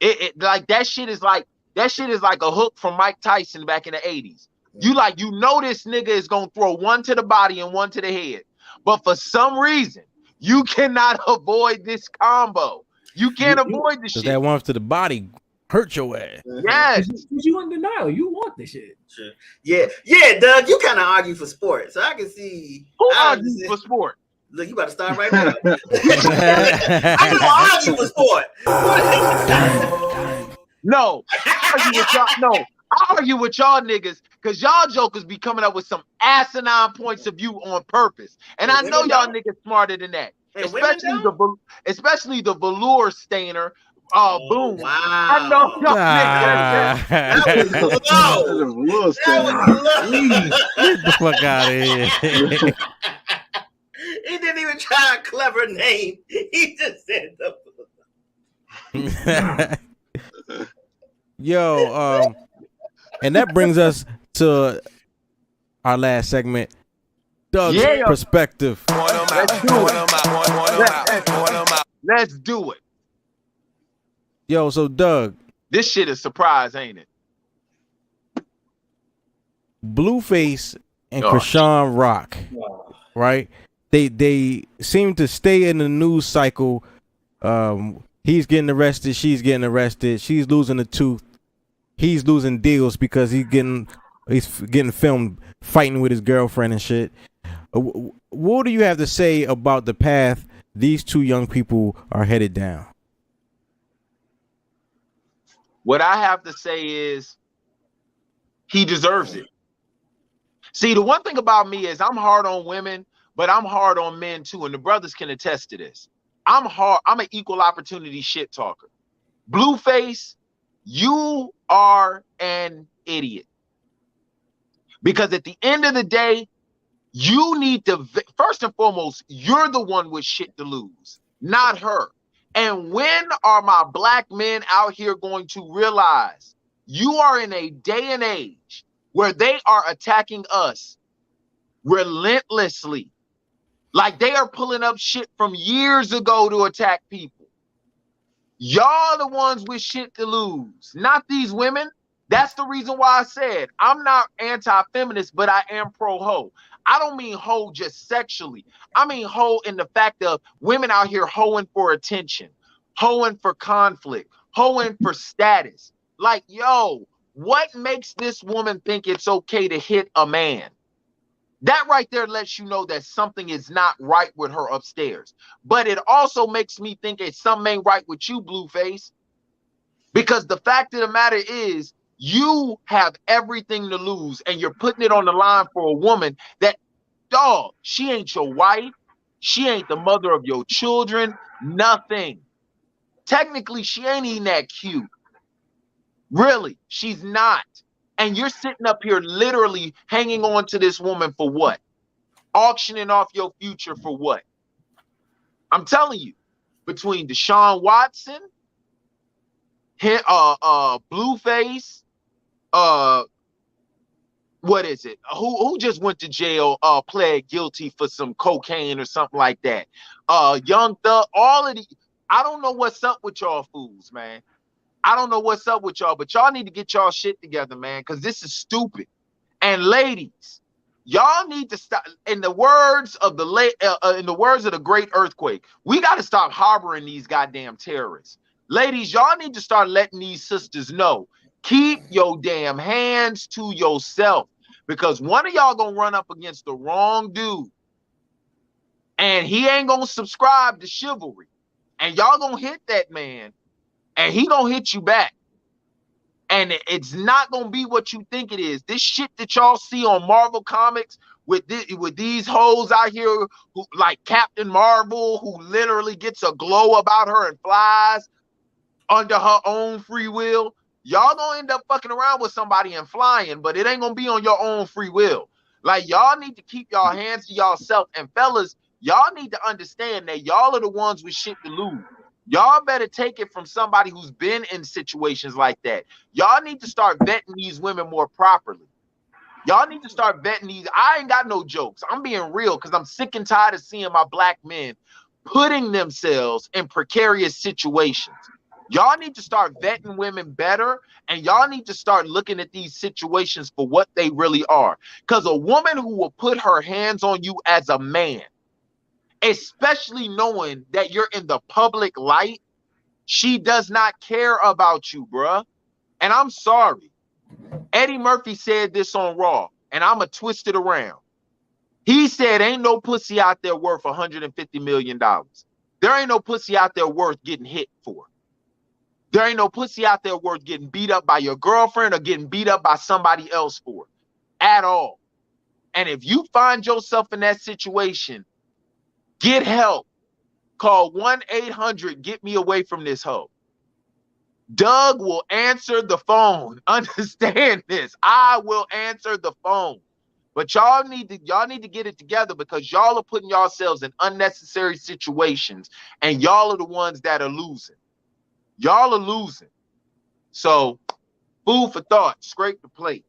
It like that shit is like a hook from Mike Tyson back in the 80s. You know this nigga is gonna throw one to the body and one to the head. But for some reason, you cannot avoid this combo. You can't avoid the Cause shit. that one to the body hurt your ass. Yes. Because you in denial. You want this shit. Sure. Yeah, Doug, you kind of argue for sport, so I can see. Who I argues understand. for sport? Look, you about to start right now. I don't argue for sport. No, I argue with y'all niggas because y'all jokers be coming up with some asinine points of view on purpose. And I know y'all niggas smarter than that. Especially the velour stainer. Boom. Wow. I know y'all niggas. That was low. Get the fuck out of here. He didn't even try a clever name. He just said the Yo, and that brings us to our last segment, Doug's perspective. Let's do it. Yo, so Doug, this shit is a surprise, ain't it? Blueface and Krishan Rock, right? They seem to stay in the news cycle. He's getting arrested, she's getting arrested, she's losing a tooth, he's losing deals because he's getting filmed fighting with his girlfriend and shit. What do you have to say about the path these two young people are headed down? What I have to say is he deserves it. See, the one thing about me is I'm hard on women, but I'm hard on men too, and the brothers can attest to this. I'm an equal opportunity shit talker. Blueface, you are an idiot. Because at the end of the day, you need to, first and foremost, you're the one with shit to lose, not her. And when are my black men out here going to realize you are in a day and age where they are attacking us relentlessly? Like they are pulling up shit from years ago to attack people. Y'all the ones with shit to lose, not these women. That's the reason why I said I'm not anti-feminist, but I am pro-ho. I don't mean hoe just sexually. I mean hoe in the fact of women out here hoeing for attention, hoeing for conflict, hoeing for status. Like, yo, what makes this woman think it's okay to hit a man? That right there lets you know that something is not right with her upstairs. But it also makes me think it's something ain't right with you, Blueface. Because the fact of the matter is, you have everything to lose and you're putting it on the line for a woman that, dog, she ain't your wife. She ain't the mother of your children. Nothing. Technically, she ain't even that cute. Really, she's not. And you're sitting up here literally hanging on to this woman for what? Auctioning off your future for what? I'm telling you, between Deshaun Watson, Blueface, what is it? Who just went to jail, pled guilty for some cocaine or something like that? Young Thug, all of the, I don't know what's up with y'all fools, man. I don't know what's up with y'all, but y'all need to get y'all shit together, man, because this is stupid. And ladies, y'all need to stop. In the words of the great earthquake, we got to stop harboring these goddamn terrorists. Ladies, y'all need to start letting these sisters know. Keep your damn hands to yourself, because one of y'all gonna run up against the wrong dude, and he ain't gonna subscribe to chivalry, and y'all gonna hit that man, and he gonna hit you back. And it's not gonna be what you think it is. This shit that y'all see on Marvel Comics with these hoes out here who like Captain Marvel, who literally gets a glow about her and flies under her own free will. Y'all gonna end up fucking around with somebody and flying, but it ain't gonna be on your own free will. Like, y'all need to keep y'all hands to y'allself. And fellas, y'all need to understand that y'all are the ones with shit to lose. Y'all better take it from somebody who's been in situations like that. Y'all need to start vetting these women more properly. Y'all need to start vetting these. I ain't got no jokes. I'm being real, because I'm sick and tired of seeing my black men putting themselves in precarious situations. Y'all need to start vetting women better, and y'all need to start looking at these situations for what they really are. Because a woman who will put her hands on you as a man, especially knowing that you're in the public light, she does not care about you, bruh. And I'm sorry. Eddie Murphy said this on Raw, and I'm going to twist it around. He said, ain't no pussy out there worth $150 million. There ain't no pussy out there worth getting hit for. There ain't no pussy out there worth getting beat up by your girlfriend or getting beat up by somebody else for at all. And if you find yourself in that situation, get help. Call 1-800, get me away from this hoe. Doug will answer the phone. Understand this. I will answer the phone. But y'all need to get it together, because y'all are putting yourselves in unnecessary situations, and y'all are the ones that are losing. Y'all are losing. So, food for thought. Scrape the plate.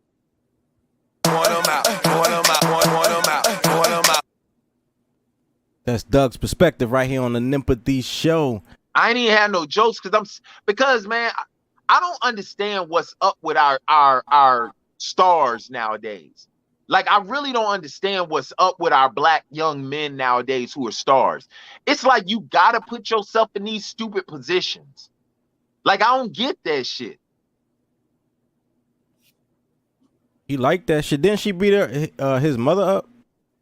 That's Doug's perspective right here on the NEMPATHY show. I ain't even had no jokes because man, I don't understand what's up with our stars nowadays. Like, I really don't understand what's up with our black young men nowadays who are stars. It's like you gotta put yourself in these stupid positions. Like, I don't get that shit. He liked that shit. Didn't she beat his mother up?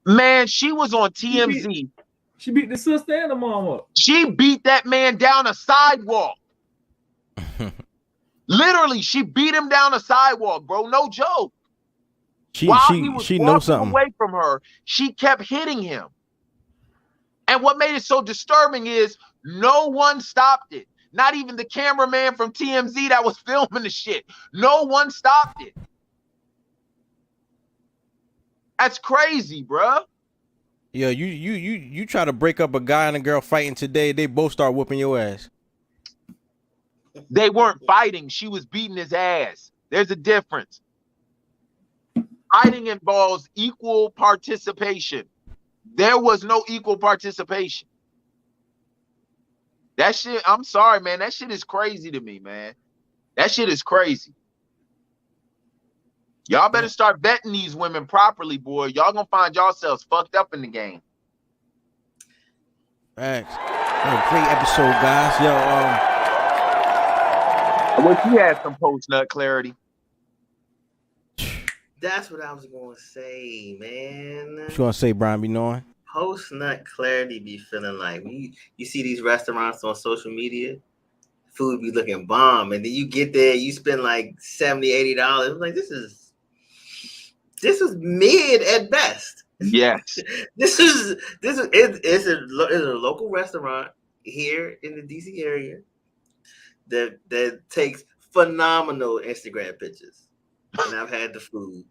Man, she was on TMZ. She beat the sister and the mom up. She beat that man down a sidewalk. Literally, she beat him down a sidewalk, bro. No joke. While he was walking away from her, she kept hitting him. And what made it so disturbing is no one stopped it. Not even the cameraman from TMZ that was filming the shit. No one stopped it. That's crazy, bruh. Yeah, you try to break up a guy and a girl fighting today, they both start whooping your ass. They weren't fighting. She was beating his ass. There's a difference. Fighting involves equal participation. There was no equal participation. That shit, I'm sorry, man. That shit is crazy to me, man. That shit is crazy. Y'all better start vetting these women properly, boy. Y'all gonna find yourselves fucked up in the game. Thanks. Great episode, guys. Yo, what you had some post-nut clarity? That's what I was gonna say, man. What you gonna say, Brian? Be knowing? Post-nut clarity be feeling like you see these restaurants on social media, food be looking bomb, and then you get there, you spend like $70, $80. Like, this is mid at best. Yes. It's a local restaurant here in the DC area that takes phenomenal Instagram pictures. And I've had the food.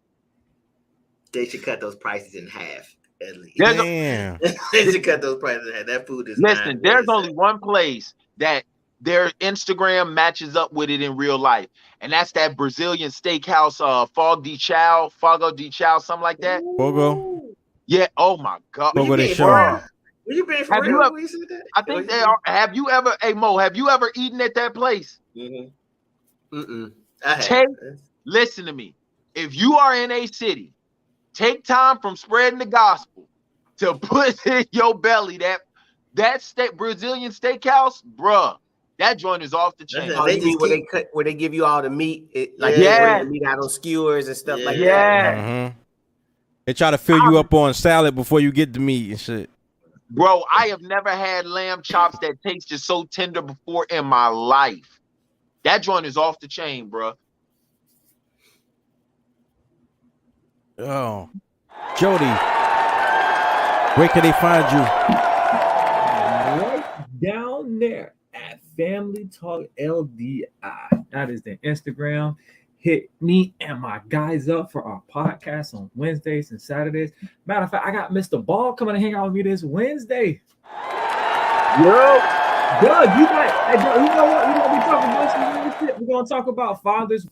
They should cut those prices in half. at least. Damn. They should cut those prices. That food is. Listen, there's only one place that their Instagram matches up with it in real life, and that's that Brazilian steakhouse, Fogo de Chao, something like that. Fogo. Yeah. Oh my God. Fogo de Were Chao. you being for Have real you ever- when you said that? I think they are. Have you ever, hey Mo? Have you ever eaten at that place? Mm-hmm. I have. Take, listen to me. If you are in a city, take time from spreading the gospel to put in your belly that Brazilian steakhouse, bruh. That joint is off the chain. Oh, you mean where they give you all the meat, like Yeah. they bring the meat out on skewers and stuff like that? Yeah. Mhm. They try to fill you up on salad before you get the meat and shit. Bro, I have never had lamb chops that tasted so tender before in my life. That joint is off the chain, bro. Oh, Jody, where can they find you? Right down there at Family Talk LDI. That is the Instagram. Hit me and my guys up for our podcast on Wednesdays and Saturdays. Matter of fact, I got Mr. Ball coming to hang out with me this Wednesday. Yo, Doug, you know what? We're gonna be talking about some real shit. We're gonna talk about fathers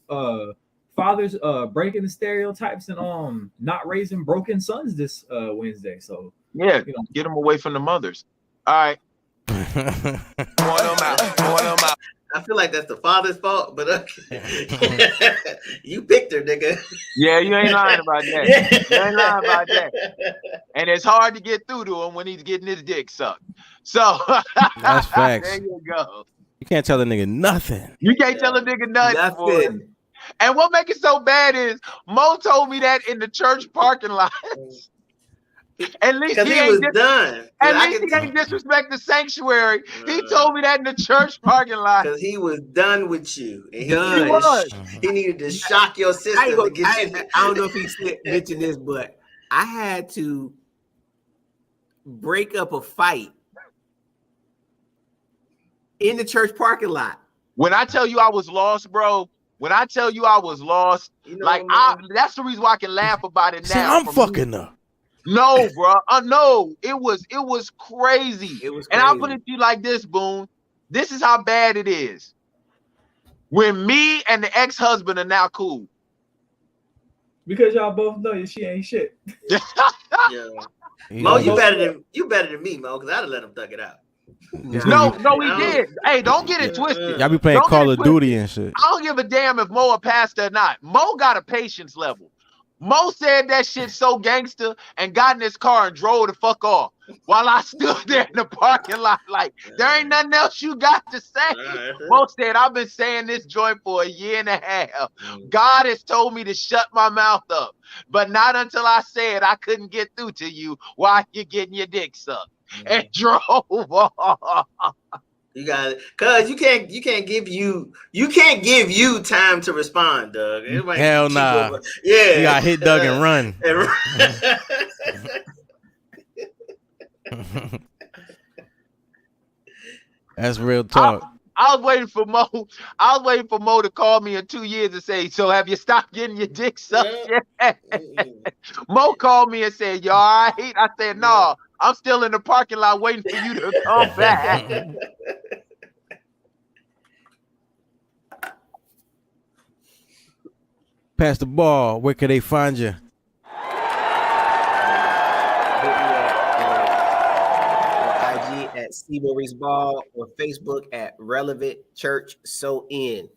breaking the stereotypes and not raising broken sons this Wednesday. So yeah, get them away from the mothers. All right. I feel like that's the father's fault, but okay. You picked her, nigga. Yeah, you ain't lying about that. You ain't lying about that. And it's hard to get through to him when he's getting his dick sucked. So That's facts. there you go. You can't tell a nigga nothing. You can't tell a nigga nothing. Boy. And what make it so bad is Mo told me that in the church parking lot. At least he was done. At least he ain't disrespect the sanctuary. He told me that in the church parking lot. Because he was done with you. And He needed to shock your system. I don't know if he mentioned this, but I had to break up a fight in the church parking lot. When I tell you I was lost, bro. When I tell you I was lost, that's the reason why I can laugh about it now. See, I'm fucking up. No, bro. No, it was crazy. It was crazy. And I'll put it to you like this, Boone. This is how bad it is. When me and the ex-husband are now cool. Because y'all both know she ain't shit. Yeah. Mo, you better than me, Mo, because I'd have let him thug it out. No, he did. Hey, don't get it twisted. Y'all be playing Call of Duty and shit. I don't give a damn if Mo a pastor or not. Mo got a patience level. Mo said that shit so gangster and got in his car and drove the fuck off while I stood there in the parking lot like, there ain't nothing else you got to say. Mo said, I've been saying this joint for a year and a half. God has told me to shut my mouth up, but not until I said I couldn't get through to you while you're getting your dick sucked. And drove off. You got it, cause you can't give you time to respond, Doug. Hell nah. Yeah, you gotta hit Doug and run. That's real talk. I was waiting for Mo. I was waiting for Mo to call me in 2 years and say, "So have you stopped getting your dick sucked yet?" Mo called me and said, "You all right?" I said, "No, I'm still in the parking lot waiting for you to come back." Pass the ball. Where can they find you? IG at C. Maurice Ball or Facebook at Relevant Church So In.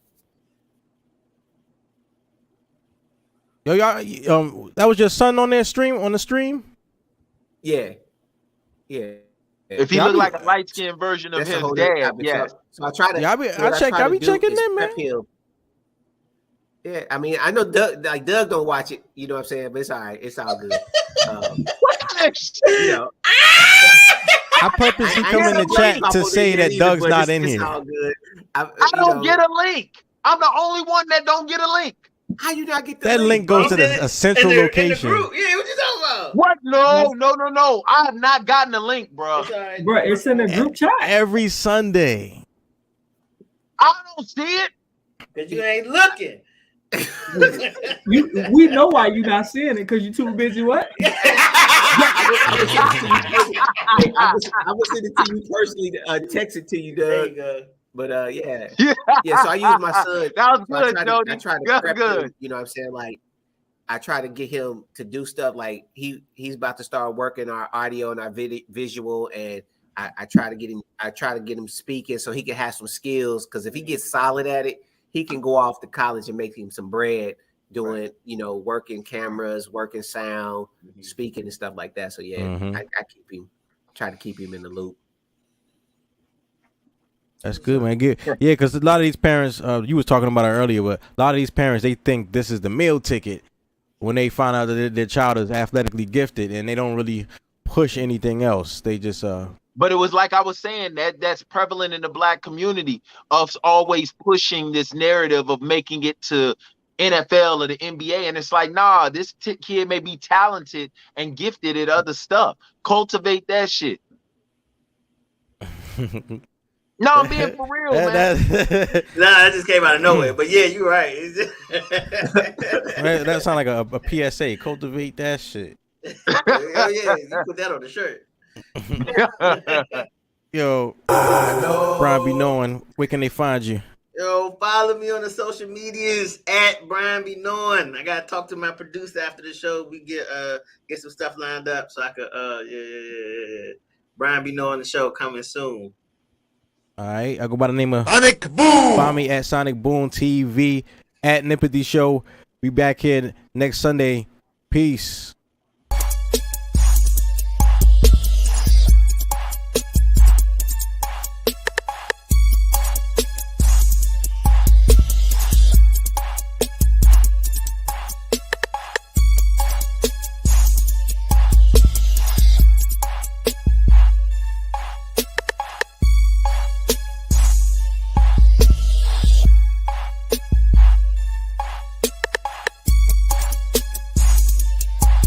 Yo, y'all, that was your son on the stream? Yeah. If he looked like a light-skinned version of his dad, yes. So I try to. Yeah, I be checking them, man. Yeah, I mean, I know Doug don't watch it, you know what I'm saying, but it's all right. It's all good. You know. I purposely come in the chat to say that Doug's not in here. It's all good. I don't get a link. I'm the only one that don't get a link. How you not get that link? Goes to a central location. Yeah, what you talking about? What? No. I have not gotten a link, bro. Bro, it's in the group chat every Sunday. I don't see it because you ain't looking. We know why you not seeing it because you're too busy. What? I will send it to you personally, text it to you, Doug. There you go. But yeah. So I use my son. That was So I good, try Jody. to That's prep good. him, you know what I'm saying? Like, I try to get him to do stuff like he's about to start working our audio and our visual, and I try to get him speaking so he can have some skills, because if he gets solid at it, he can go off to college and make him some bread doing, you know, working cameras, working sound, speaking and stuff like that. So yeah, I try to keep him in the loop. That's good, man. Good. Yeah, because a lot of these parents, you was talking about it earlier, but a lot of these parents, they think this is the meal ticket when they find out that their child is athletically gifted, and they don't really push anything else. They just But it was like I was saying, that's prevalent in the Black community of always pushing this narrative of making it to NFL or the NBA. And it's like, nah, this kid may be talented and gifted at other stuff. Cultivate that shit. No, I'm being for real, man. That just came out of nowhere. But yeah, you're right. That sounds like a PSA. Cultivate that shit. Hell yeah, you put that on the shirt. Yo, Brian be knowing, where can they find you? Yo, follow me on the social medias at Brian Be Knowing. I gotta talk to my producer after the show. We get some stuff lined up so I could Brian Be Knowing the show coming soon. All right, I go by the name of Sonic Boom. Find me at Sonic Boom TV at NEMPATHY Show. We back here next Sunday. Peace.